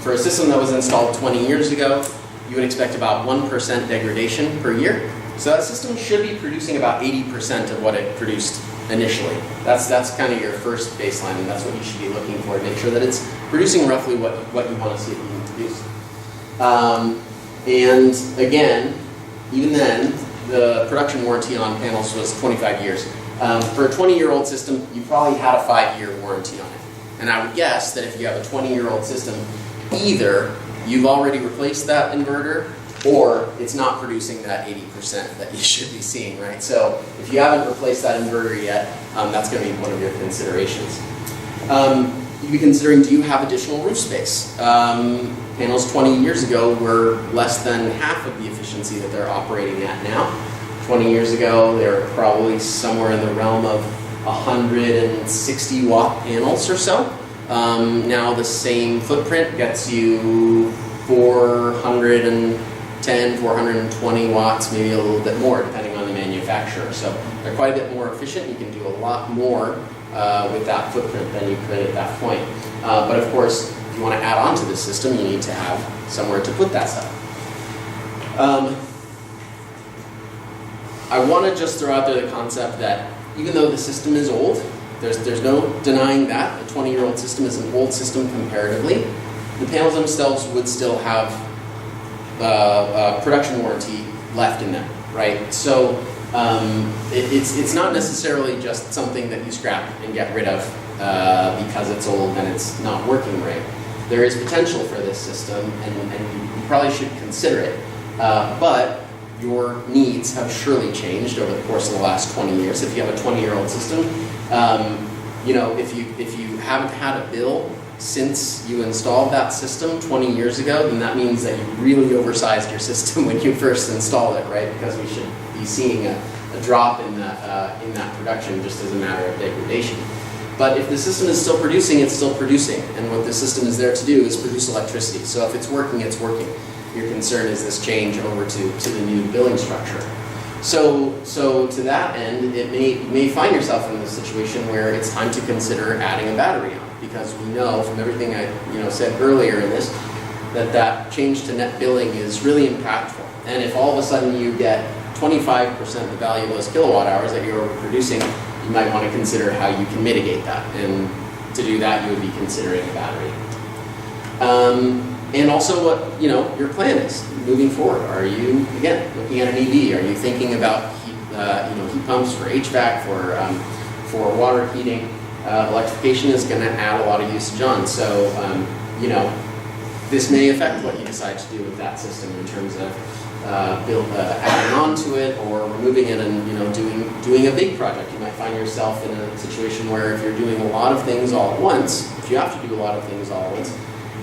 For a system that was installed 20 years ago, you would expect about 1% degradation per year. So that system should be producing about 80% of what it produced initially. That's kind of your first baseline, and that's what you should be looking for to make sure that it's producing roughly what you want to see it being produced. And again, even then, the production warranty on panels was 25 years. For a 20-year-old system, you probably had a 5-year warranty on it. And I would guess that if you have a 20-year-old system, either you've already replaced that inverter, or it's not producing that 80% that you should be seeing, right? So if you haven't replaced that inverter yet, that's going to be one of your considerations. You'd be considering, do you have additional roof space? Panels 20 years ago were less than half of the efficiency that they're operating at now. 20 years ago, they were probably somewhere in the realm of 160 watt panels or so. Now the same footprint gets you 410, 420 watts, maybe a little bit more depending on the manufacturer. So they're quite a bit more efficient. You can do a lot more with that footprint than you could at that point. But of course, if you want to add on to this system, you need to have somewhere to put that stuff. I want to just throw out there the concept that even though the system is old, there's no denying that. A 20-year-old system is an old system comparatively. The panels themselves would still have production warranty left in them, right? So it's not necessarily just something that you scrap and get rid of because it's old and it's not working right. There is potential for this system, and you probably should consider it. But your needs have surely changed over the course of the last 20 years. If you have a 20-year-old system, you know, if you haven't had a bill since you installed that system 20 years ago, then that means that you really oversized your system when you first installed it, right? Because we should be seeing a drop in that production just as a matter of degradation. But if the system is still producing, it's still producing. And what the system is there to do is produce electricity. So if it's working, it's working. Your concern is this change over to the new billing structure. So to that end, you may find yourself in this situation where it's time to consider adding a battery on. Because we know from everything I said earlier in this, that change to net billing is really impactful. And if all of a sudden you get 25% of the value of those kilowatt hours that you're producing, you might want to consider how you can mitigate that. And to do that, you would be considering a battery. And also what your plan is moving forward. Are you, again, looking at an EV? Are you thinking about heat pumps for HVAC, for water heating? Electrification is going to add a lot of usage on. So this may affect what you decide to do with that system in terms of adding on to it or removing it and doing a big project. You might find yourself in a situation where if you're doing a lot of things all at once, if you have to do a lot of things all at once,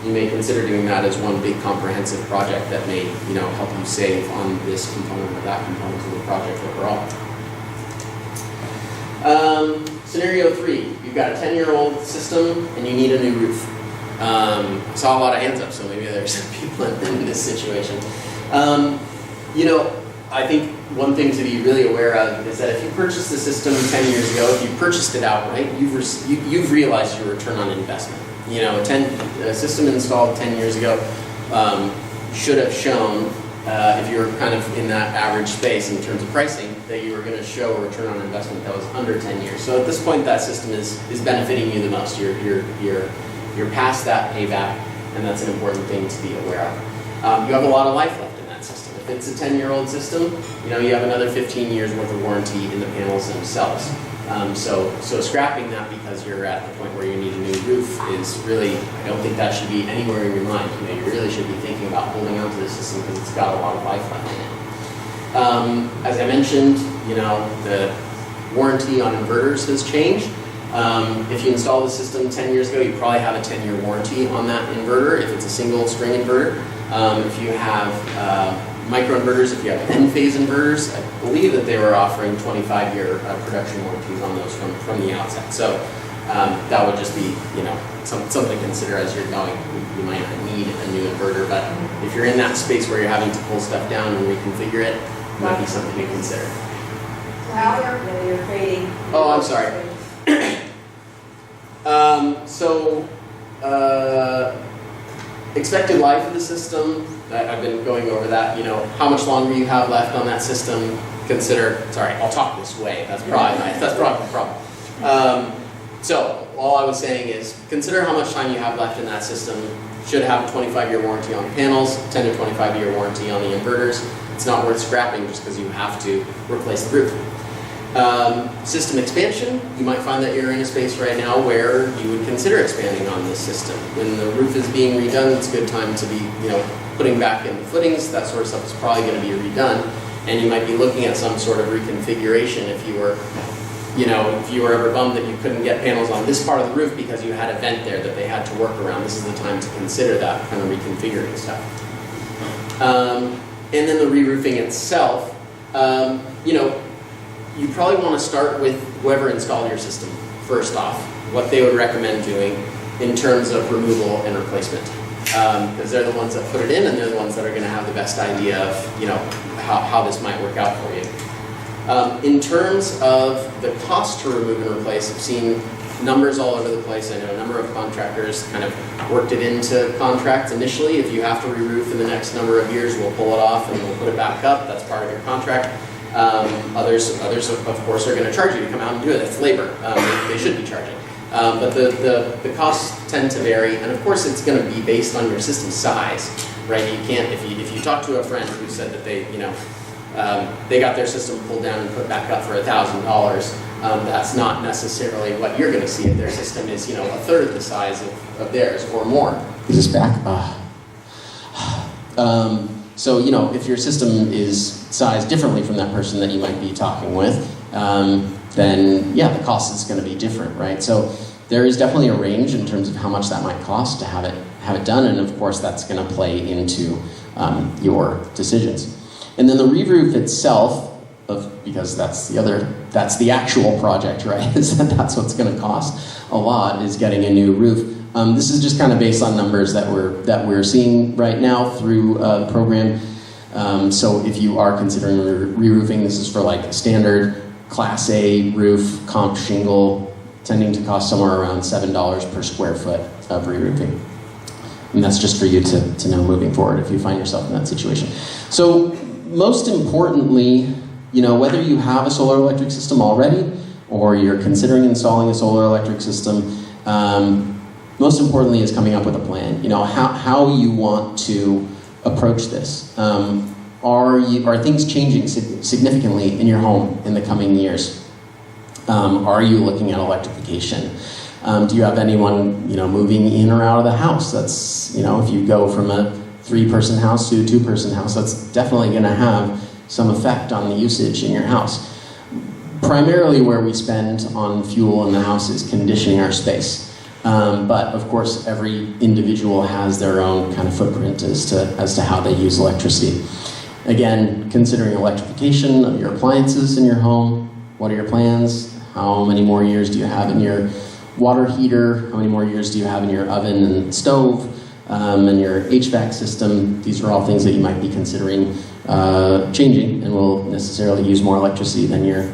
you may consider doing that as one big comprehensive project that may help you save on this component or that component of the project overall. Scenario 3, you've got a 10-year-old system and you need a new roof. I saw a lot of hands up, so maybe there's some people in this situation. I think one thing to be really aware of is that if you purchased the system 10 years ago, if you purchased it outright, you've realized your return on investment. A system installed 10 years ago should have shown, if you're kind of in that average space in terms of pricing, that you were going to show a return on investment that was under 10 years. So at this point, that system is benefiting you the most. You're past that payback, and that's an important thing to be aware of. You have a lot of life left in that system. If it's a 10-year-old system, you have another 15 years worth of warranty in the panels themselves. So scrapping that because you're at the point where you need a new roof is really, I don't think that should be anywhere in your mind. You really should be thinking about holding on to the system because it's got a lot of life left in it. As I mentioned, the warranty on inverters has changed. If you install the system 10 years ago, you probably have a 10-year warranty on that inverter if it's a single string inverter. If you have microinverters, if you have N-phase inverters, I believe that they were offering 25-year production warranties on those from the outset. So that would just be something to consider as you're going. You might not need a new inverter, but if you're in that space where you're having to pull stuff down and reconfigure it, it might be something to consider. How you're creating. Oh, I'm sorry. Expected life of the system, I've been going over that, how much longer you have left on that system, I'll talk this way, that's probably the problem. So, all I was saying is, consider how much time you have left in that system. Should have a 25-year warranty on the panels, 10 to 25-year warranty on the inverters. It's not worth scrapping just because you have to replace the roof. System expansion, you might find that you're in a space right now where you would consider expanding on this system. When the roof is being redone, it's a good time to be, putting back in the footings. That sort of stuff is probably going to be redone, and you might be looking at some sort of reconfiguration if you were ever bummed that you couldn't get panels on this part of the roof because you had a vent there that they had to work around. This is the time to consider that kind of reconfiguring stuff. And then the re-roofing itself, you probably want to start with whoever installed your system first off, what they would recommend doing in terms of removal and replacement. Because they're the ones that put it in and they're the ones that are going to have the best idea of how this might work out for you. In terms of the cost to remove and replace, I've seen numbers all over the place. I know a number of contractors kind of worked it into contracts initially. If you have to re-roof in the next number of years, we'll pull it off and we'll put it back up. That's part of your contract. Others of course are going to charge you to come out and do it. It's labor. They should be charging. But the costs tend to vary, and of course it's going to be based on your system size, right? You can't, if you talk to a friend who said that they got their system pulled down and put back up for $1,000, that's not necessarily what you're going to see if their system is a third the size of theirs or more. Is this back? So if your system is sized differently from that person that you might be talking with, then yeah, the cost is going to be different, right? So there is definitely a range in terms of how much that might cost to have it done, and of course that's going to play into your decisions. And then the re-roof itself, because that's the actual project, right? Is that's what's going to cost a lot, is getting a new roof. This is just kind of based on numbers that we're seeing right now through the program. So if you are considering re-roofing, this is for like standard Class A roof, comp shingle, tending to cost somewhere around $7 per square foot of re-roofing. And that's just for you to know moving forward if you find yourself in that situation. So most importantly, whether you have a solar electric system already or you're considering installing a solar electric system, most importantly is coming up with a plan. How you want to approach this. Are things changing significantly in your home in the coming years? Are you looking at electrification? Do you have anyone moving in or out of the house? That's if you go from a 3-person house to a 2-person house, that's definitely going to have some effect on the usage in your house. Primarily where we spend on fuel in the house is conditioning our space. But of course, every individual has their own kind of footprint as to how they use electricity. Again, considering electrification of your appliances in your home, what are your plans? How many more years do you have in your water heater? How many more years do you have in your oven and stove, and your HVAC system? These are all things that you might be considering changing, and will necessarily use more electricity than you're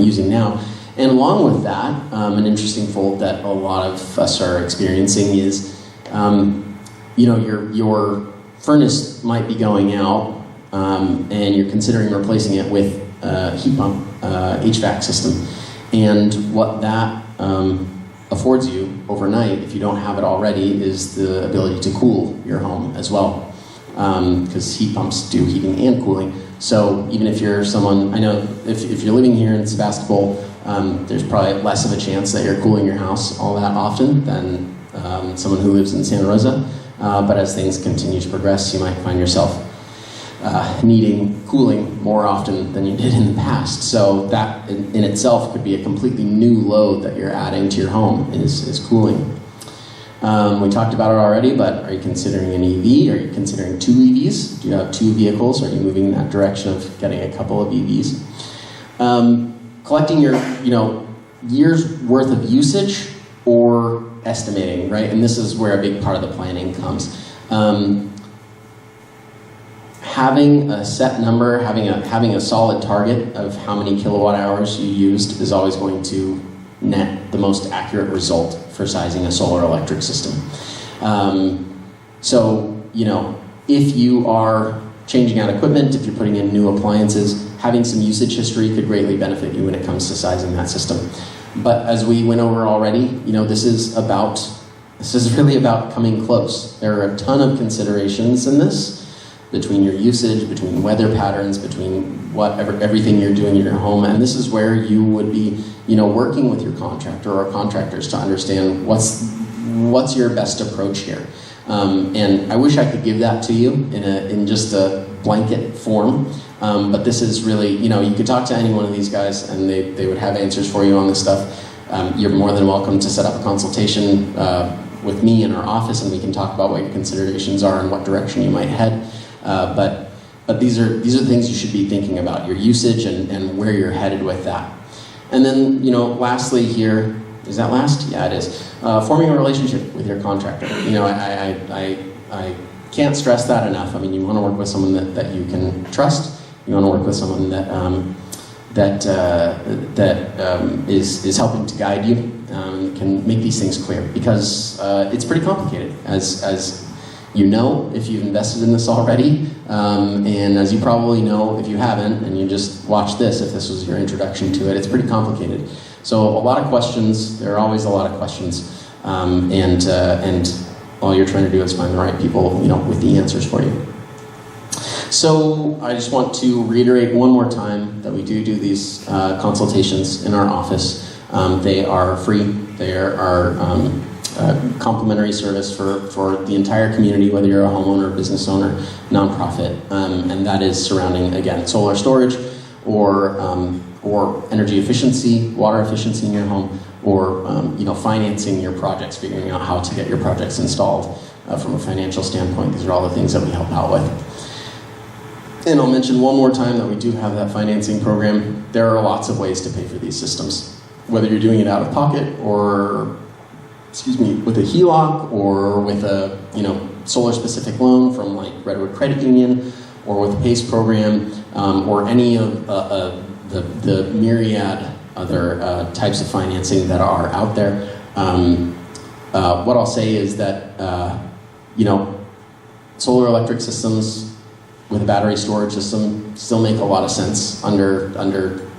using now. And along with that, an interesting fold that a lot of us are experiencing is, your furnace might be going out, and you're considering replacing it with a heat pump HVAC system. And what that affords you overnight, if you don't have it already, is the ability to cool your home as well. Because heat pumps do heating and cooling. So even if you're someone, I know if you're living here in Sebastopol, there's probably less of a chance that you're cooling your house all that often than someone who lives in Santa Rosa. But as things continue to progress, you might find yourself needing cooling more often than you did in the past. So that in itself could be a completely new load that you're adding to your home is cooling. We talked about it already, but are you considering an EV? Are you considering 2 EVs? Do you have 2 vehicles? Are you moving in that direction of getting a couple of EVs? Collecting your year's worth of usage or estimating, right? And this is where a big part of the planning comes. Having a set number, having a solid target of how many kilowatt hours you used is always going to net the most accurate result for sizing a solar electric system. So, if you are changing out equipment, if you're putting in new appliances, having some usage history could greatly benefit you when it comes to sizing that system. But as we went over already, this is really about coming close. There are a ton of considerations in this, between your usage, between weather patterns, between everything you're doing in your home, and this is where you would be, working with your contractor or contractors to understand what's your best approach here. And I wish I could give that to you in just a blanket form, but this is really, you could talk to any one of these guys and they would have answers for you on this stuff. You're more than welcome to set up a consultation with me in our office, and we can talk about what your considerations are and what direction you might head. But these are things you should be thinking about, your usage and where you're headed with that. And then, lastly here, is that last? Yeah, it is. Forming a relationship with your contractor. I can't stress that enough. I mean, you want to work with someone that you can trust. You want to work with someone that is helping to guide you, can make these things clear, because it's pretty complicated, as if you've invested in this already, and as you probably know if you haven't, and you just watched this, if this was your introduction to it, it's pretty complicated. So a lot of questions, there are always a lot of questions, and all you're trying to do is find the right people, with the answers for you. So I just want to reiterate one more time that we do these consultations in our office. They are free. They are complimentary service for the entire community, whether you're a homeowner, business owner, nonprofit, and that is surrounding, again, solar storage or energy efficiency, water efficiency in your home, or financing your projects, figuring out how to get your projects installed from a financial standpoint. These are all the things that we help out with. And I'll mention one more time that we do have that financing program. There are lots of ways to pay for these systems, whether you're doing it out of pocket or, with a HELOC or with a, solar-specific loan from like Redwood Credit Union or with a PACE program or any of the myriad other types of financing that are out there. What I'll say is that, solar electric systems with a battery storage system still make a lot of sense under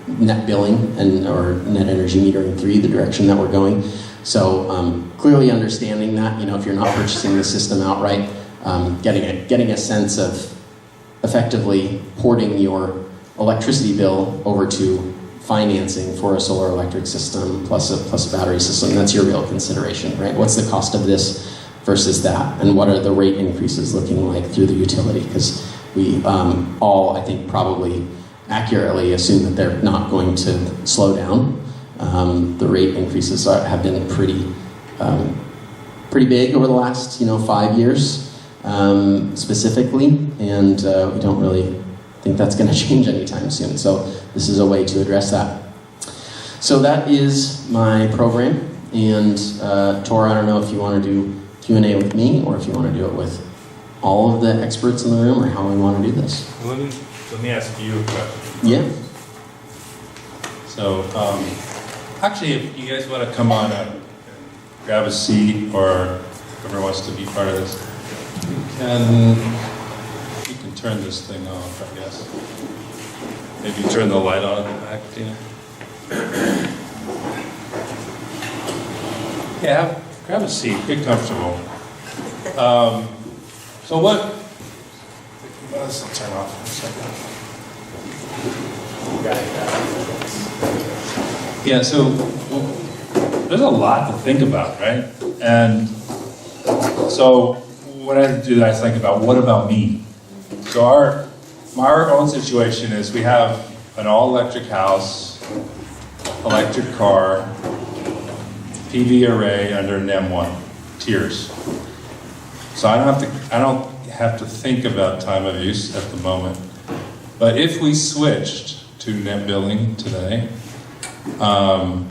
net billing or net energy metering 3, the direction that we're going. So clearly understanding that, if you're not purchasing the system outright, getting a sense of effectively porting your electricity bill over to financing for a solar electric system plus a battery system, that's your real consideration, right? What's the cost of this versus that? And what are the rate increases looking like through the utility? Because we all, I think, probably accurately assume that they're not going to slow down. The rate increases have been pretty big over the last 5 years specifically, and we don't really think that's going to change anytime soon. So this is a way to address that. So that is my program, and Tor, I don't know if you want to do Q&A with me or if you want to do it with all of the experts in the room, or how we want to do this. Let me ask you a question. Yeah. So, actually, if you guys want to come on up, grab a seat, or whoever wants to be part of this, you can turn this thing off, I guess. Maybe turn the light on in the back, Tina. Yeah, grab a seat, get comfortable. So let's turn off for a second. Yeah, so there's a lot to think about, right? And so when I do that, I think about, what about me? So our own situation is we have an all-electric house, electric car, PV array under NEM 1, tiers. So I don't have to think about time of use at the moment. But if we switched to net billing today, I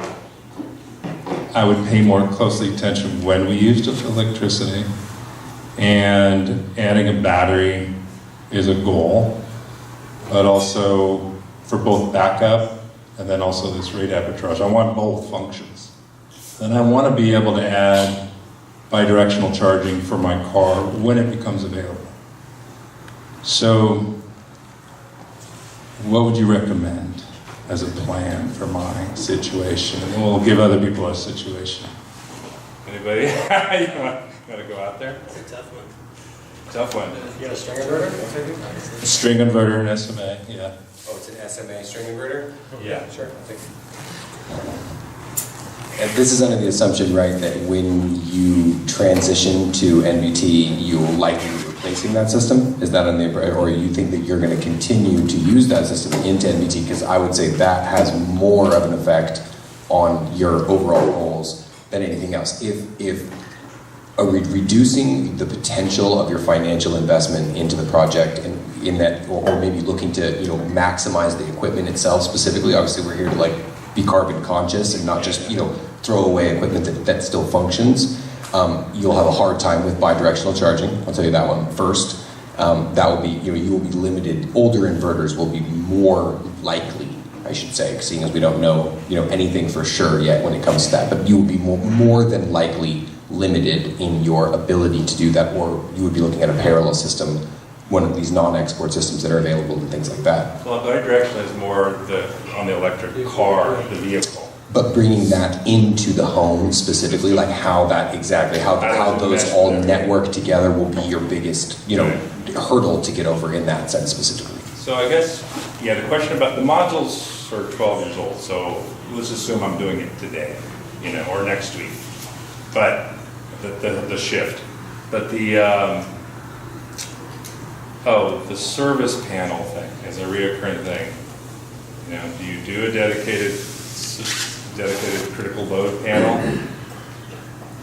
would pay more closely attention when we used electricity, and adding a battery is a goal, but also for both backup and then also this rate arbitrage. I want both functions. Then I want to be able to add bidirectional charging for my car when it becomes available. So, what would you recommend as a plan for my situation? And we'll give other people a situation. Anybody? You want to go out there? It's a tough one. Tough one. You got a string inverter? String inverter and SMA, yeah. Oh, it's an SMA string inverter? Yeah. Sure. And this is under the assumption, right, that when you transition to NBT, you will likely be replacing that system? Is that on the, or you think that you're going to continue to use that system into NBT? Because I would say that has more of an effect on your overall goals than anything else. If reducing the potential of your financial investment into the project, and in that, or maybe looking to maximize the equipment itself specifically. Obviously, we're here to be carbon conscious and not just throw away equipment that still functions. You'll have a hard time with bidirectional charging. I'll tell you that one first. That will be you will be limited. Older inverters will be more likely, I should say, seeing as we don't know anything for sure yet when it comes to that. But you will be more than likely limited in your ability to do that, or you would be looking at a parallel system, one of these non-export systems that are available and things like that. Well, bidirectional is more on the electric car, the vehicle. But bringing that into the home specifically, like how those all network together will be your biggest, hurdle to get over in that sense specifically. So I guess, the question about the modules are 12 years old, so let's assume I'm doing it today, or next week. But the shift. But the the service panel thing is a reoccurring thing. You know, do you do a dedicated critical load panel?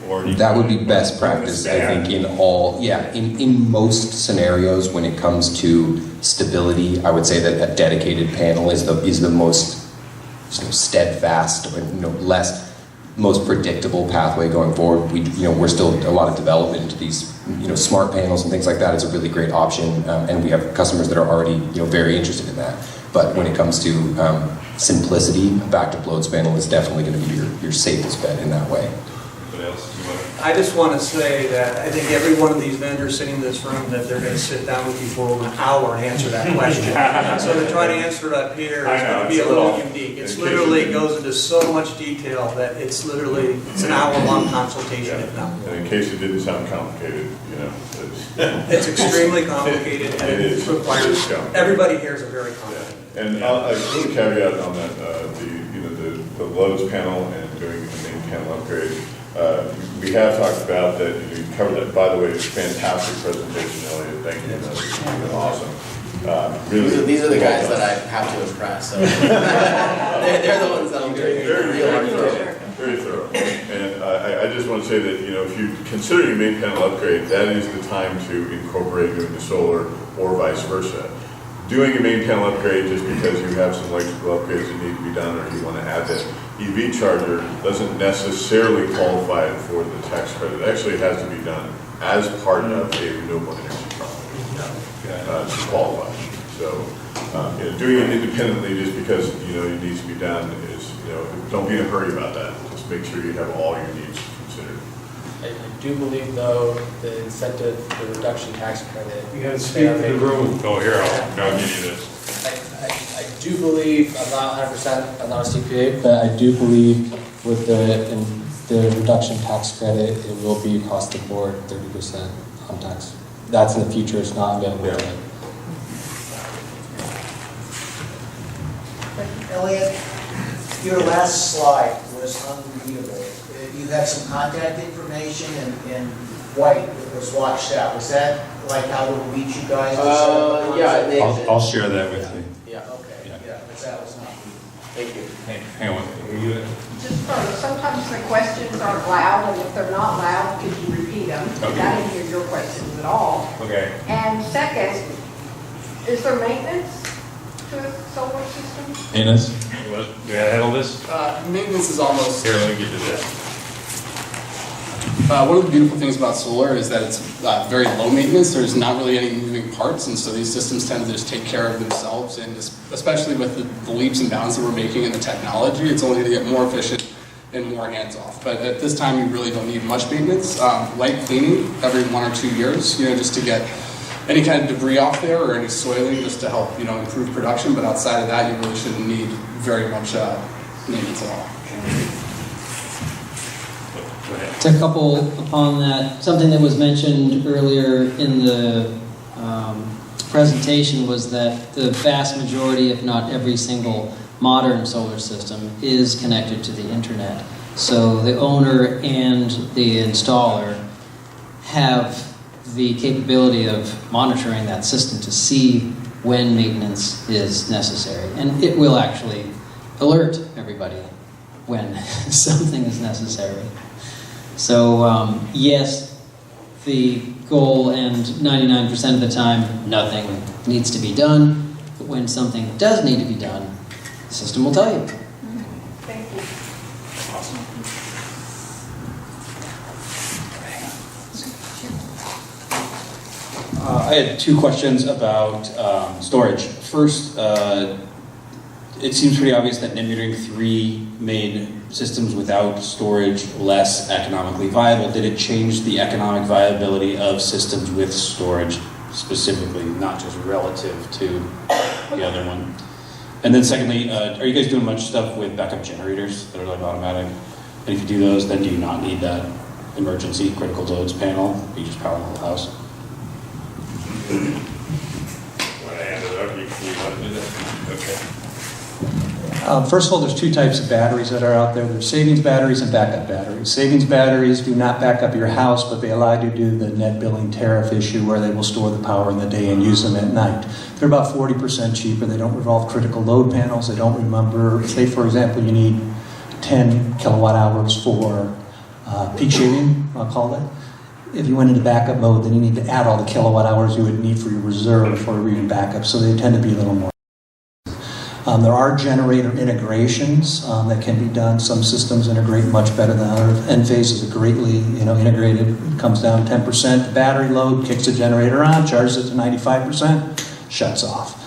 Or do you That would be best practice, I think, in most scenarios when it comes to stability. I would say that a dedicated panel is the most steadfast, most predictable pathway going forward. We're still a lot of development into these smart panels and things like that. It's a really great option, and we have customers that are already very interested in that. But when it comes to simplicity, a backed-up loads panel is definitely going to be your safest bet in that way. I just want to say that I think every one of these vendors sitting in this room, that they're going to sit down with you for over an hour and answer that question. So to try to answer it up here is going to be a little unique. It's literally goes into so much detail that it's an hour-long consultation, if not more. And in case it didn't sound complicated, it's extremely complicated, and it requires, everybody here is a very complicated. And I'll put a caveat on that, the loads panel and doing the main panel upgrade. We have talked about that. You covered that. By the way, it's a fantastic presentation, Elliot. Thank you. That's been awesome. Really, these are the guys that I have to impress. So. they're the ones that I'm doing real hard for. Very thorough. And I just want to say that if you're considering a main panel upgrade, that is the time to incorporate doing the solar or vice versa. Doing a main panel upgrade just because you have some electrical upgrades that need to be done, or you want to add that EV charger, doesn't necessarily qualify it for the tax credit. It actually has to be done as part of a renewable energy project to qualify. So doing it independently just because it needs to be done is don't be in a hurry about that. Just make sure you have all your needs considered. I do believe, though, the incentive, the reduction tax credit. You got to speak to the room. Oh, here, I'll give you this. I do believe, I'm not 100%, I'm not a CPA, but I do believe with the reduction tax credit, it will be across the board 30% on tax. That's in the future, it's not available yet. Elliot, your last slide was unreadable. You had some contact information in white that was washed out. Was that like how to reach you guys? Yeah. I'll share that with you. Yeah, okay. Yeah, but that was not readable. Thank you. Hang on. Just further, sometimes the questions aren't loud, and if they're not loud, could you repeat them? Okay. I didn't hear your questions at all. Okay. And second, is there maintenance to a solar system? Enos? Do I handle this? Maintenance is almost... Here, let me get to this. One of the beautiful things about solar is that it's very low maintenance. There's not really any moving parts, and so these systems tend to just take care of themselves. And especially with the leaps and bounds that we're making in the technology, it's only going to get more efficient and more hands-off. But at this time, you really don't need much maintenance. Light cleaning every 1 or 2 years, just to get any kind of debris off there or any soiling, just to help improve production. But outside of that, you really shouldn't need very much maintenance at all. To couple upon that, something that was mentioned earlier in the presentation was that the vast majority, if not every single modern solar system, is connected to the internet. So the owner and the installer have the capability of monitoring that system to see when maintenance is necessary. And it will actually alert everybody when something is necessary. So yes, the goal, and 99% of the time, nothing needs to be done. But when something does need to be done, the system will tell you. Thank you. I had 2 questions about storage. First, it seems pretty obvious that net metering 3 made systems without storage less economically viable. Did it change the economic viability of systems with storage specifically, not just relative to the other one? And then secondly, are you guys doing much stuff with backup generators that are like automatic? And if you do those, then do you not need that emergency critical loads panel? You just power the whole house? When I hand it up, you want to do that? Okay. First of all, there's two types of batteries that are out there. There's savings batteries and backup batteries. Savings batteries do not back up your house, but they allow you to do the net billing tariff issue where they will store the power in the day and use them at night. They're about 40% cheaper. They don't involve critical load panels. They don't remember, say for example, you need 10 kilowatt hours for peak shaving, I'll call it. If you went into backup mode, then you need to add all the kilowatt hours you would need for your reserve for reading backup, so they tend to be a little more. There are generator integrations that can be done. Some systems integrate much better than others. Enphase is greatly integrated. It comes down 10%. The battery load kicks the generator on, charges it to 95%, shuts off.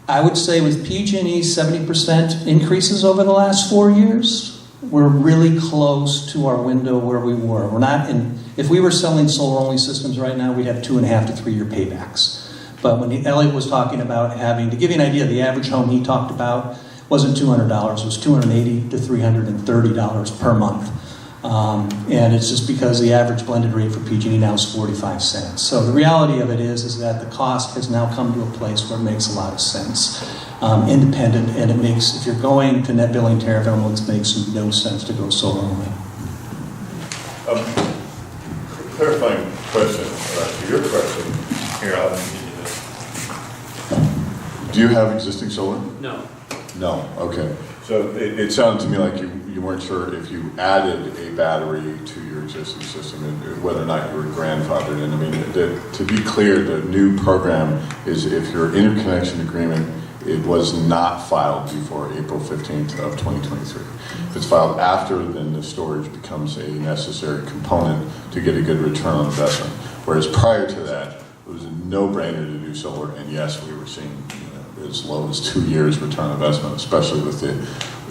I would say with PG&E, 70% increases over the last 4 years. We're really close to our window where we were. We're not in. If we were selling solar-only systems right now, we'd have 2.5 to 3 year paybacks. But when Elliot was talking about having, to give you an idea, the average home he talked about wasn't $200, it was $280 to $330 per month. And it's just because the average blended rate for PG&E now is 45 cents. So the reality of it is that the cost has now come to a place where it makes a lot of sense. Independent, and it makes, if you're going to net billing tariff, it almost makes no sense to go solar only. Clarifying question to your question. Here, I'll give you this. Do you have existing solar? No. No, okay. So it sounded to me like you weren't sure if you added a battery to your existing system, and whether or not you were grandfathered in. I mean, to be clear, the new program is if your interconnection agreement, it was not filed before April 15th of 2023. If it's filed after, then the storage becomes a necessary component to get a good return on investment. Whereas prior to that, it was a no-brainer to do solar, and yes, we were seeing as low as 2 years return on investment, especially with the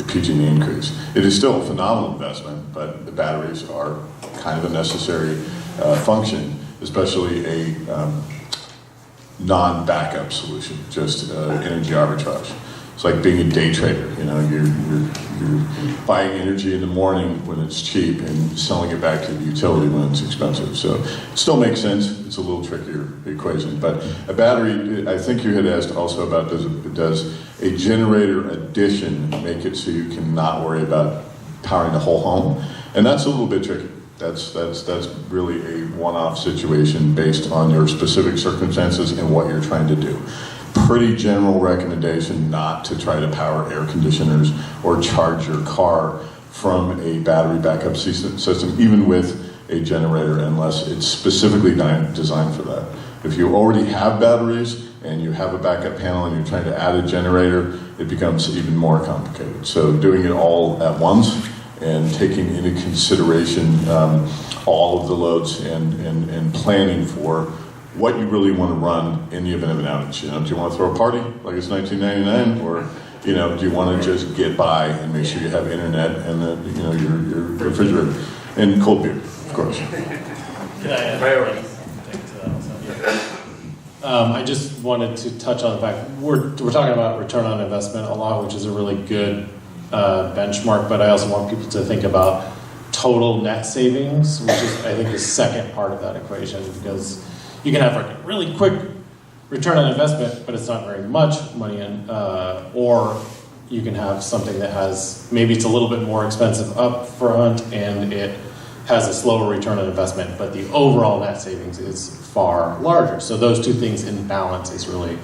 PG&E increase. It is still a phenomenal investment, but the batteries are kind of a necessary function, especially a non-backup solution, just energy arbitrage. It's like being a day trader. You're buying energy in the morning when it's cheap and selling it back to the utility when it's expensive. So it still makes sense. It's a little trickier equation. But a battery, I think you had asked also about does a generator addition make it so you can not worry about powering the whole home? And that's a little bit tricky. That's really a one-off situation based on your specific circumstances and what you're trying to do. Pretty general recommendation not to try to power air conditioners or charge your car from a battery backup system, even with a generator, unless it's specifically designed for that. If you already have batteries and you have a backup panel and you're trying to add a generator, it becomes even more complicated. So doing it all at once and taking into consideration all of the loads and planning for what you really want to run in the event of an outage. Do you want to throw a party like it's 1999, or do you want to just get by and make sure you have internet and your refrigerator and cold beer, of course. Can I add I just wanted to touch on the fact we're talking about return on investment a lot, which is a really good benchmark, but I also want people to think about total net savings, which is, I think, the second part of that equation, because you can have a really quick return on investment, but it's not very much money in, or you can have something that has, maybe it's a little bit more expensive up front and it has a slower return on investment, but the overall net savings is far larger. So those two things in balance is really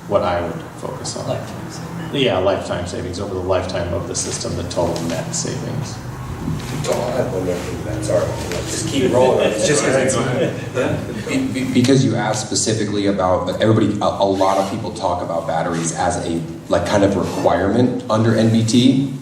what I would focus on. Lifetime savings. Yeah, lifetime savings over the lifetime of the system, the total net savings. Just keep rolling. It's just because you asked specifically about everybody. A lot of people talk about batteries as a kind of requirement under NBT.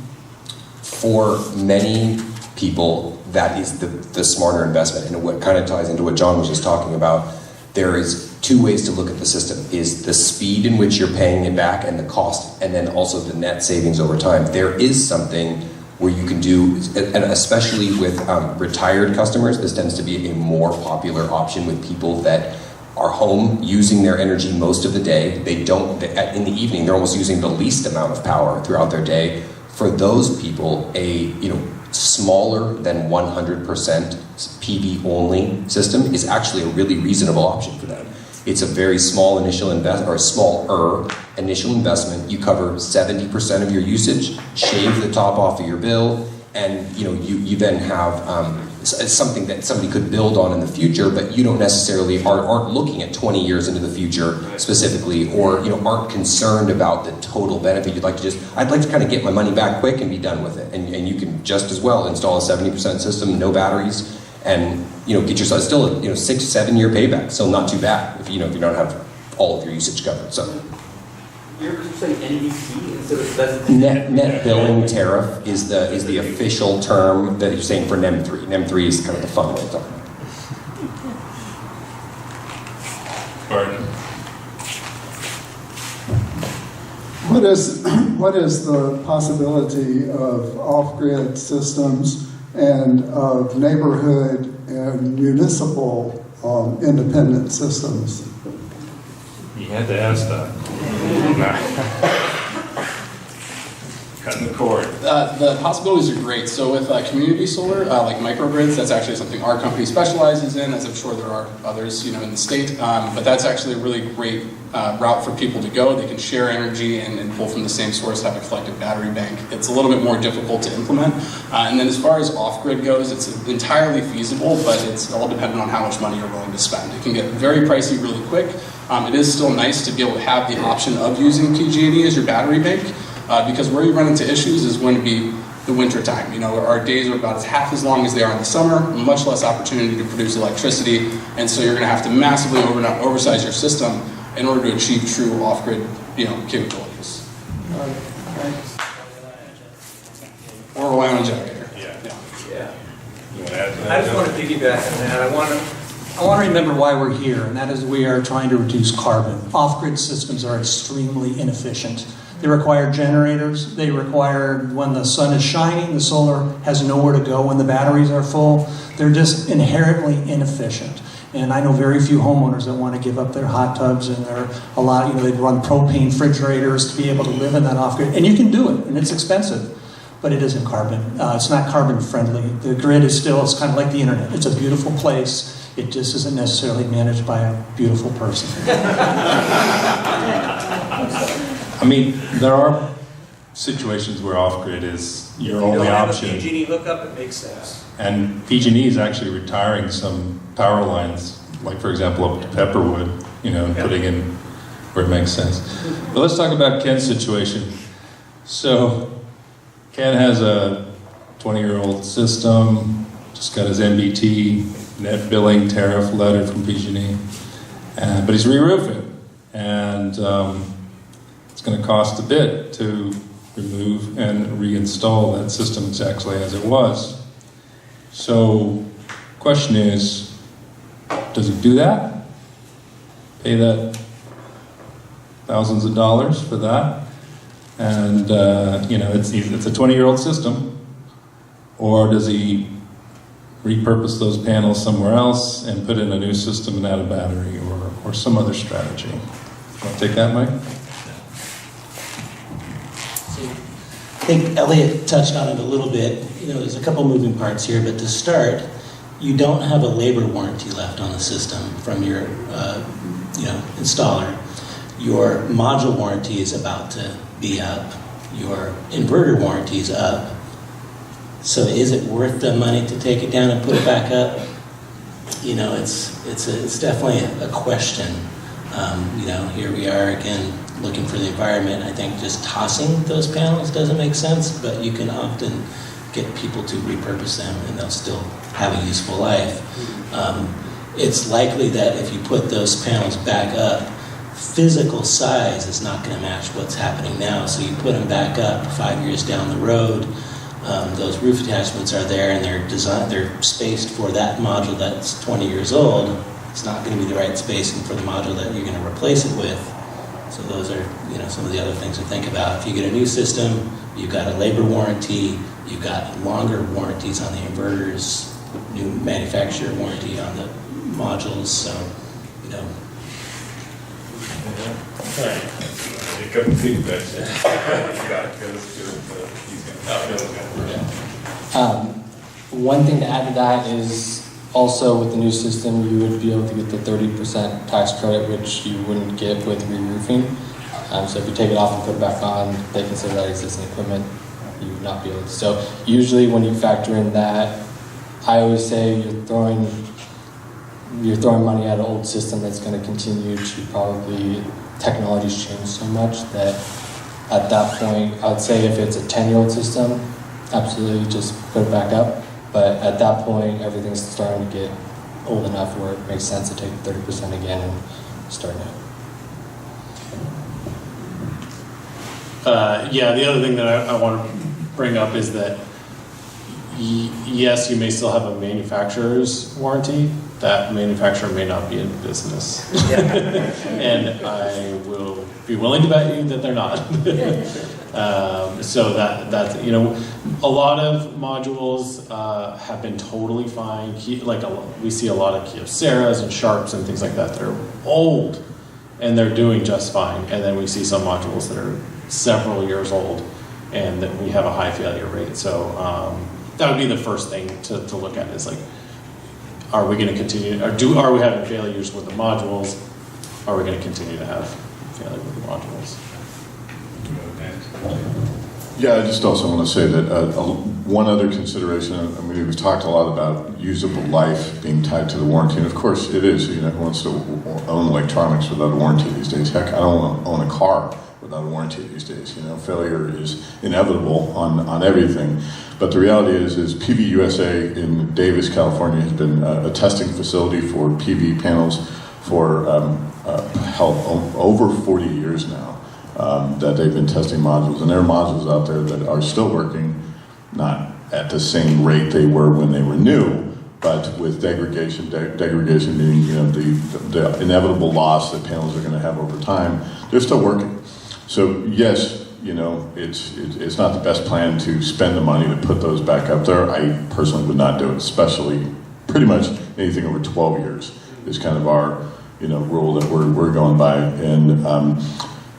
For many people, that is the smarter investment, and what kind of ties into what John was just talking about. There is two ways to look at the system: is the speed in which you're paying it back and the cost, and then also the net savings over time. There is something where you can do, and especially with retired customers, this tends to be a more popular option with people that are home using their energy most of the day. They don't, in the evening, they're almost using the least amount of power throughout their day. For those people, a smaller than 100% PV only system is actually a really reasonable option for them. It's a very small initial investment, or a smaller initial investment. You cover 70% of your usage, shave the top off of your bill, and you then have something that somebody could build on in the future, but you don't necessarily aren't looking at 20 years into the future specifically, or aren't concerned about the total benefit. You'd like to I'd like to kind of get my money back quick and be done with it. And you can just as well install a 70% system, no batteries, and get yourself still a 6-7 year payback. So not too bad if you don't have all of your usage covered. So. You're saying NBT instead of specific? Net Billing Tariff is the official term that you're saying for NEM 3. NEM 3 is kind of the fun way of talking about it. Pardon? What is the possibility of off-grid systems and of neighborhood and municipal independent systems? You had to ask that. Cutting the cord. The possibilities are great. So with community solar, like microgrids, that's actually something our company specializes in, as I'm sure there are others, in the state. But that's actually a really great route for people to go. They can share energy and pull from the same source, have a collective battery bank. It's a little bit more difficult to implement. And then as far as off-grid goes, it's entirely feasible, but it's all dependent on how much money you're willing to spend. It can get very pricey really quick. It is still nice to be able to have the option of using PG&E as your battery bank, because where you run into issues is going to be the winter time. Our days are about half as long as they are in the summer, much less opportunity to produce electricity, and so you're going to have to massively oversize your system in order to achieve true off-grid, capabilities. Or rely on a generator. Yeah. You want to add to that? I just want to piggyback on that. I want to remember why we're here, and that is we are trying to reduce carbon. Off-grid systems are extremely inefficient. They require generators. They require, when the sun is shining, the solar has nowhere to go when the batteries are full. They're just inherently inefficient. And I know very few homeowners that want to give up their hot tubs and they run propane refrigerators to be able to live in that off-grid. And you can do it, and it's expensive, but it isn't carbon. It's not carbon friendly. The grid it's kind of like the internet. It's a beautiful place. It just isn't necessarily managed by a beautiful person. I mean, there are situations where off-grid is your only option. If you don't have a PG&E hookup, it makes sense. And PG&E is actually retiring some power lines, like for example up to Pepperwood, and putting in where it makes sense. But let's talk about Ken's situation. So Ken has a 20-year-old system, just got his NBT, Net Billing Tariff letter from PG&E, but he's re-roofing, and it's going to cost a bit to remove and reinstall that system exactly as it was. So, question is, does he do that? Pay that thousands of dollars for that? And, it's a 20-year-old system. Or does he repurpose those panels somewhere else and put in a new system and add a battery or some other strategy? Want to take that, Mike? I think Elliot touched on it a little bit. There's a couple moving parts here, but to start, you don't have a labor warranty left on the system from your, installer. Your module warranty is about to be up. Your inverter warranty is up. So is it worth the money to take it down and put it back up? It's definitely a question. Here we are again looking for the environment. I think just tossing those panels doesn't make sense, but you can often get people to repurpose them and they'll still have a useful life. It's likely that if you put those panels back up, physical size is not going to match what's happening now. So you put them back up 5 years down the road, those roof attachments are there and they're spaced for that module that's 20 years old. It's not going to be the right spacing for the module that you're going to replace it with. So those are, some of the other things to think about. If you get a new system, you've got a labor warranty, you've got longer warranties on the inverters, new manufacturer warranty on the modules. So, You couldn't see that. One thing to add to that is Also, with the new system, you would be able to get the 30% tax credit, which you wouldn't get with re-roofing. So if you take it off and put it back on, they consider that existing equipment. You would not be able to. So usually when you factor in that, I always say you're throwing money at an old system that's going to continue to probably, technology's changed so much that at that point, I would say if it's a 10-year-old system, absolutely just put it back up. But at that point, everything's starting to get old enough where it makes sense to take 30% again and start new. Yeah, the other thing that I want to bring up is that yes, you may still have a manufacturer's warranty. That manufacturer may not be in business. And I will be willing to bet you that they're not. So that's, you know, a lot of modules have been totally fine. We see a lot of Kyocera's and Sharps and things like that are old and they're doing just fine. And then we see some modules that are several years old and that we have a high failure rate. So that would be the first thing to look at is like, are we going to continue, are we having failures with the modules? Are we going to continue to have failure with the modules? Yeah, I just also want to say that one other consideration, I mean, we've talked a lot about usable life being tied to the warranty, and of course it is. You know, who wants to own electronics without a warranty these days? Heck, I don't want to own a car without a warranty these days. You know, failure is inevitable on everything. But the reality is PV USA in Davis, California has been a testing facility for PV panels for over 40 years now. That they've been testing modules, and there are modules out there that are still working, not at the same rate they were when they were new, but with degradation meaning, you know, the inevitable loss that panels are going to have over time, they're still working. So yes, you know, it's not the best plan to spend the money to put those back up there. I personally would not do it, especially pretty much anything over 12 years is kind of our, you know, rule that we're going by. And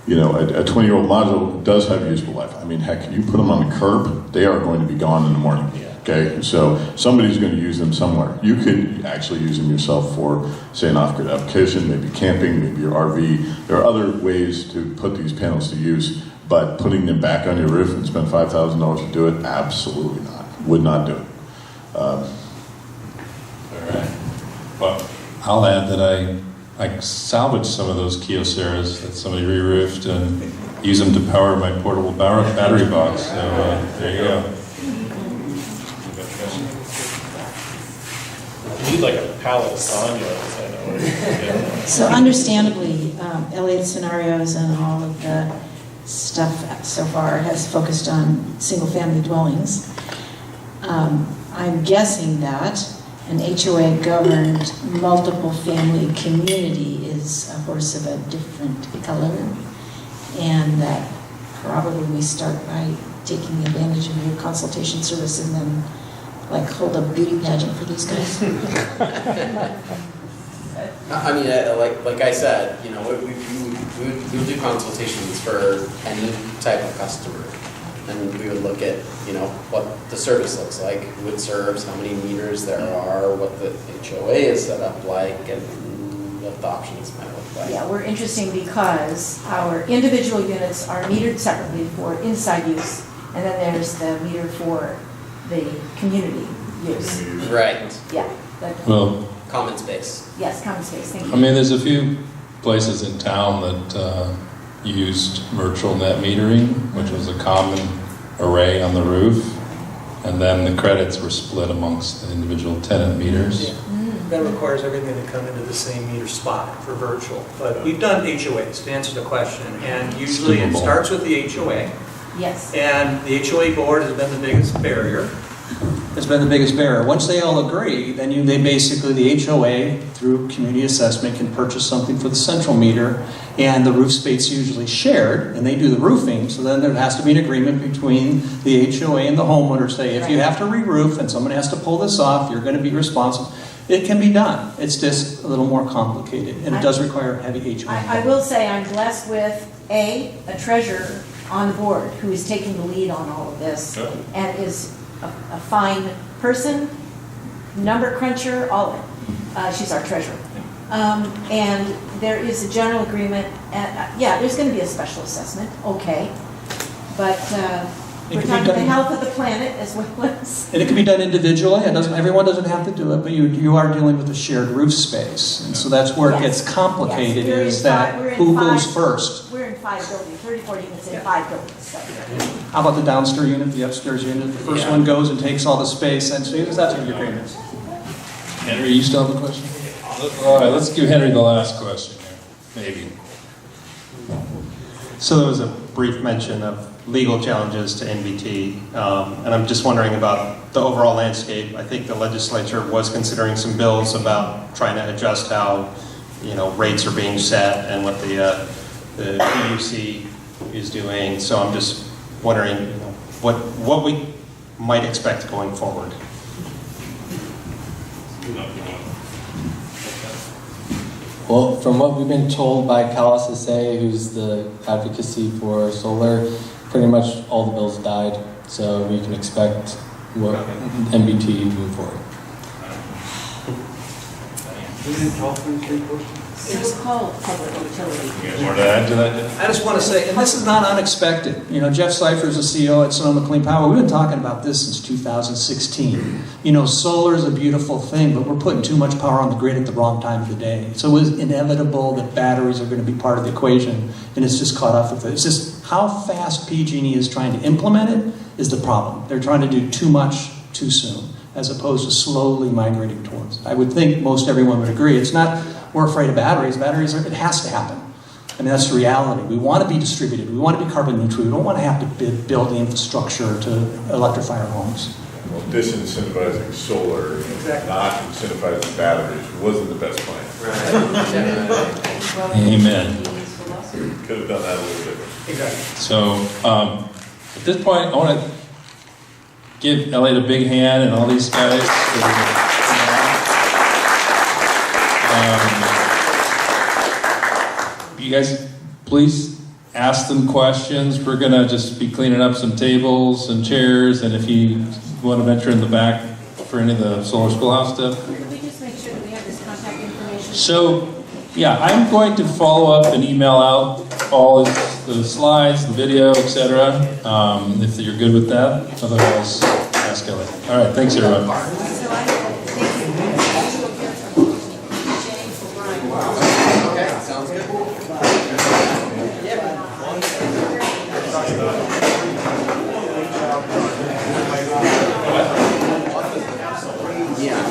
you know, a 20-year-old module does have useful life. I mean, heck, you put them on the curb, they are going to be gone in the morning. Okay, so somebody's going to use them somewhere. You could actually use them yourself for, say, an off-grid application, maybe camping, maybe your RV. There are other ways to put these panels to use, but putting them back on your roof and spend $5,000 to do it, absolutely not. Would not do it. All right. Well, I'll add that I salvaged some of those Kyocera's that somebody re-roofed and use them to power my portable battery box. So there you go. You need like a pallet of Sonias, I know. Yeah. So understandably, Elliot's scenarios and all of the stuff so far has focused on single-family dwellings. I'm guessing that an HOA-governed multiple-family community is a horse of a different color, and that probably we start by taking advantage of your consultation service and then like hold a beauty pageant for these guys. I mean, like I said, you know, we would do consultations for any type of customer. And we would look at, you know, what the service looks like, who it serves, how many meters there are, what the HOA is set up like, and what the options might look like. Yeah, we're interesting because our individual units are metered separately for inside use, and then there's the meter for the community use. Right. Yeah. Well, common space. Yes, common space, thank you. I mean, there's a few places in town that used virtual net metering, which was a common array on the roof, and then the credits were split amongst the individual tenant meters. Yeah. That requires everything to come into the same meter spot for virtual. But we've done HOAs to answer the question, and usually it starts with the HOA. Yes. And the HOA board has been the biggest barrier. Has been the biggest barrier. Once they all agree, then the HOA, through community assessment, can purchase something for the central meter, and the roof space is usually shared, and they do the roofing, so then there has to be an agreement between the HOA and the homeowner, say, if you have to re-roof and someone has to pull this off, you're going to be responsible. It can be done. It's just a little more complicated, and it does require a heavy HOA. I will say I'm blessed with a treasurer on the board who is taking the lead on all of this and is a fine person, number cruncher, all in. She's our treasurer. And there is a general agreement, yeah, there's going to be a special assessment, okay. But we're talking the health of the planet as well as... And it can be done individually. Everyone doesn't have to do it, but you are dealing with a shared roof space. And so that's where it gets complicated, is that who goes first? We're in 5 buildings, 34 units in 5 buildings. So. How about the downstairs unit, the upstairs unit? The first one goes and takes all the space, and so that's what your agreement. Henry, you still have a question? All right, let's give Henry the last question here, maybe. So there was a brief mention of legal challenges to NBT, and I'm just wondering about the overall landscape. I think the legislature was considering some bills about trying to adjust how, rates are being set and what the PUC is doing. So I'm just wondering what we might expect going forward. Well, from what we've been told by Cal SSA, who's the advocacy for solar, pretty much all the bills died, so we can expect what NBT move forward. It was called public utility. You guys more to add to that? I just want to say, and this is not unexpected. Jeff Cipher is the CEO at Sonoma Clean Power. We've been talking about this since 2016. Solar is a beautiful thing, but we're putting too much power on the grid at the wrong time of the day. So it was inevitable that batteries are going to be part of the equation, and it's just caught up with it. It's just how fast PG&E is trying to implement it is the problem. They're trying to do too much too soon, as opposed to slowly migrating towards it. I would think most everyone would agree. It's not we're afraid of batteries. It has to happen. I mean, that's the reality. We want to be distributed. We want to be carbon neutral. We don't want to have to build the infrastructure to electrify our homes. Well, disincentivizing solar, not incentivizing batteries, wasn't the best plan. Amen. Could have done that a little different. Exactly. So at this point, I want to give Elliot a big hand and all these guys. You guys, please ask them questions. We're going to just be cleaning up some tables and chairs, and if you want to venture in the back for any of the solar schoolhouse stuff. Can we just make sure that we have this contact information? So, yeah, I'm going to follow up and email out all of the slides, the video, etc. If you're good with that. Otherwise, ask Elliot. All right, thanks everyone. Yeah.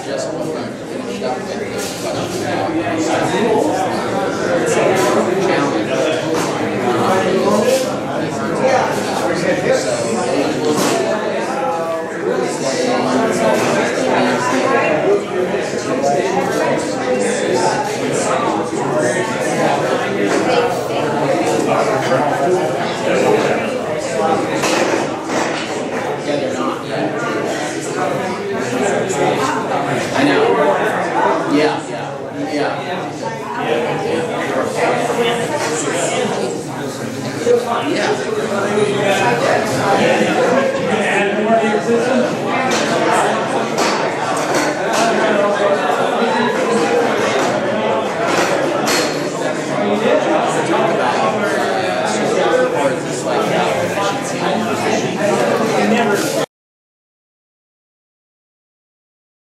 that's just what we finished up with the question about challenge. So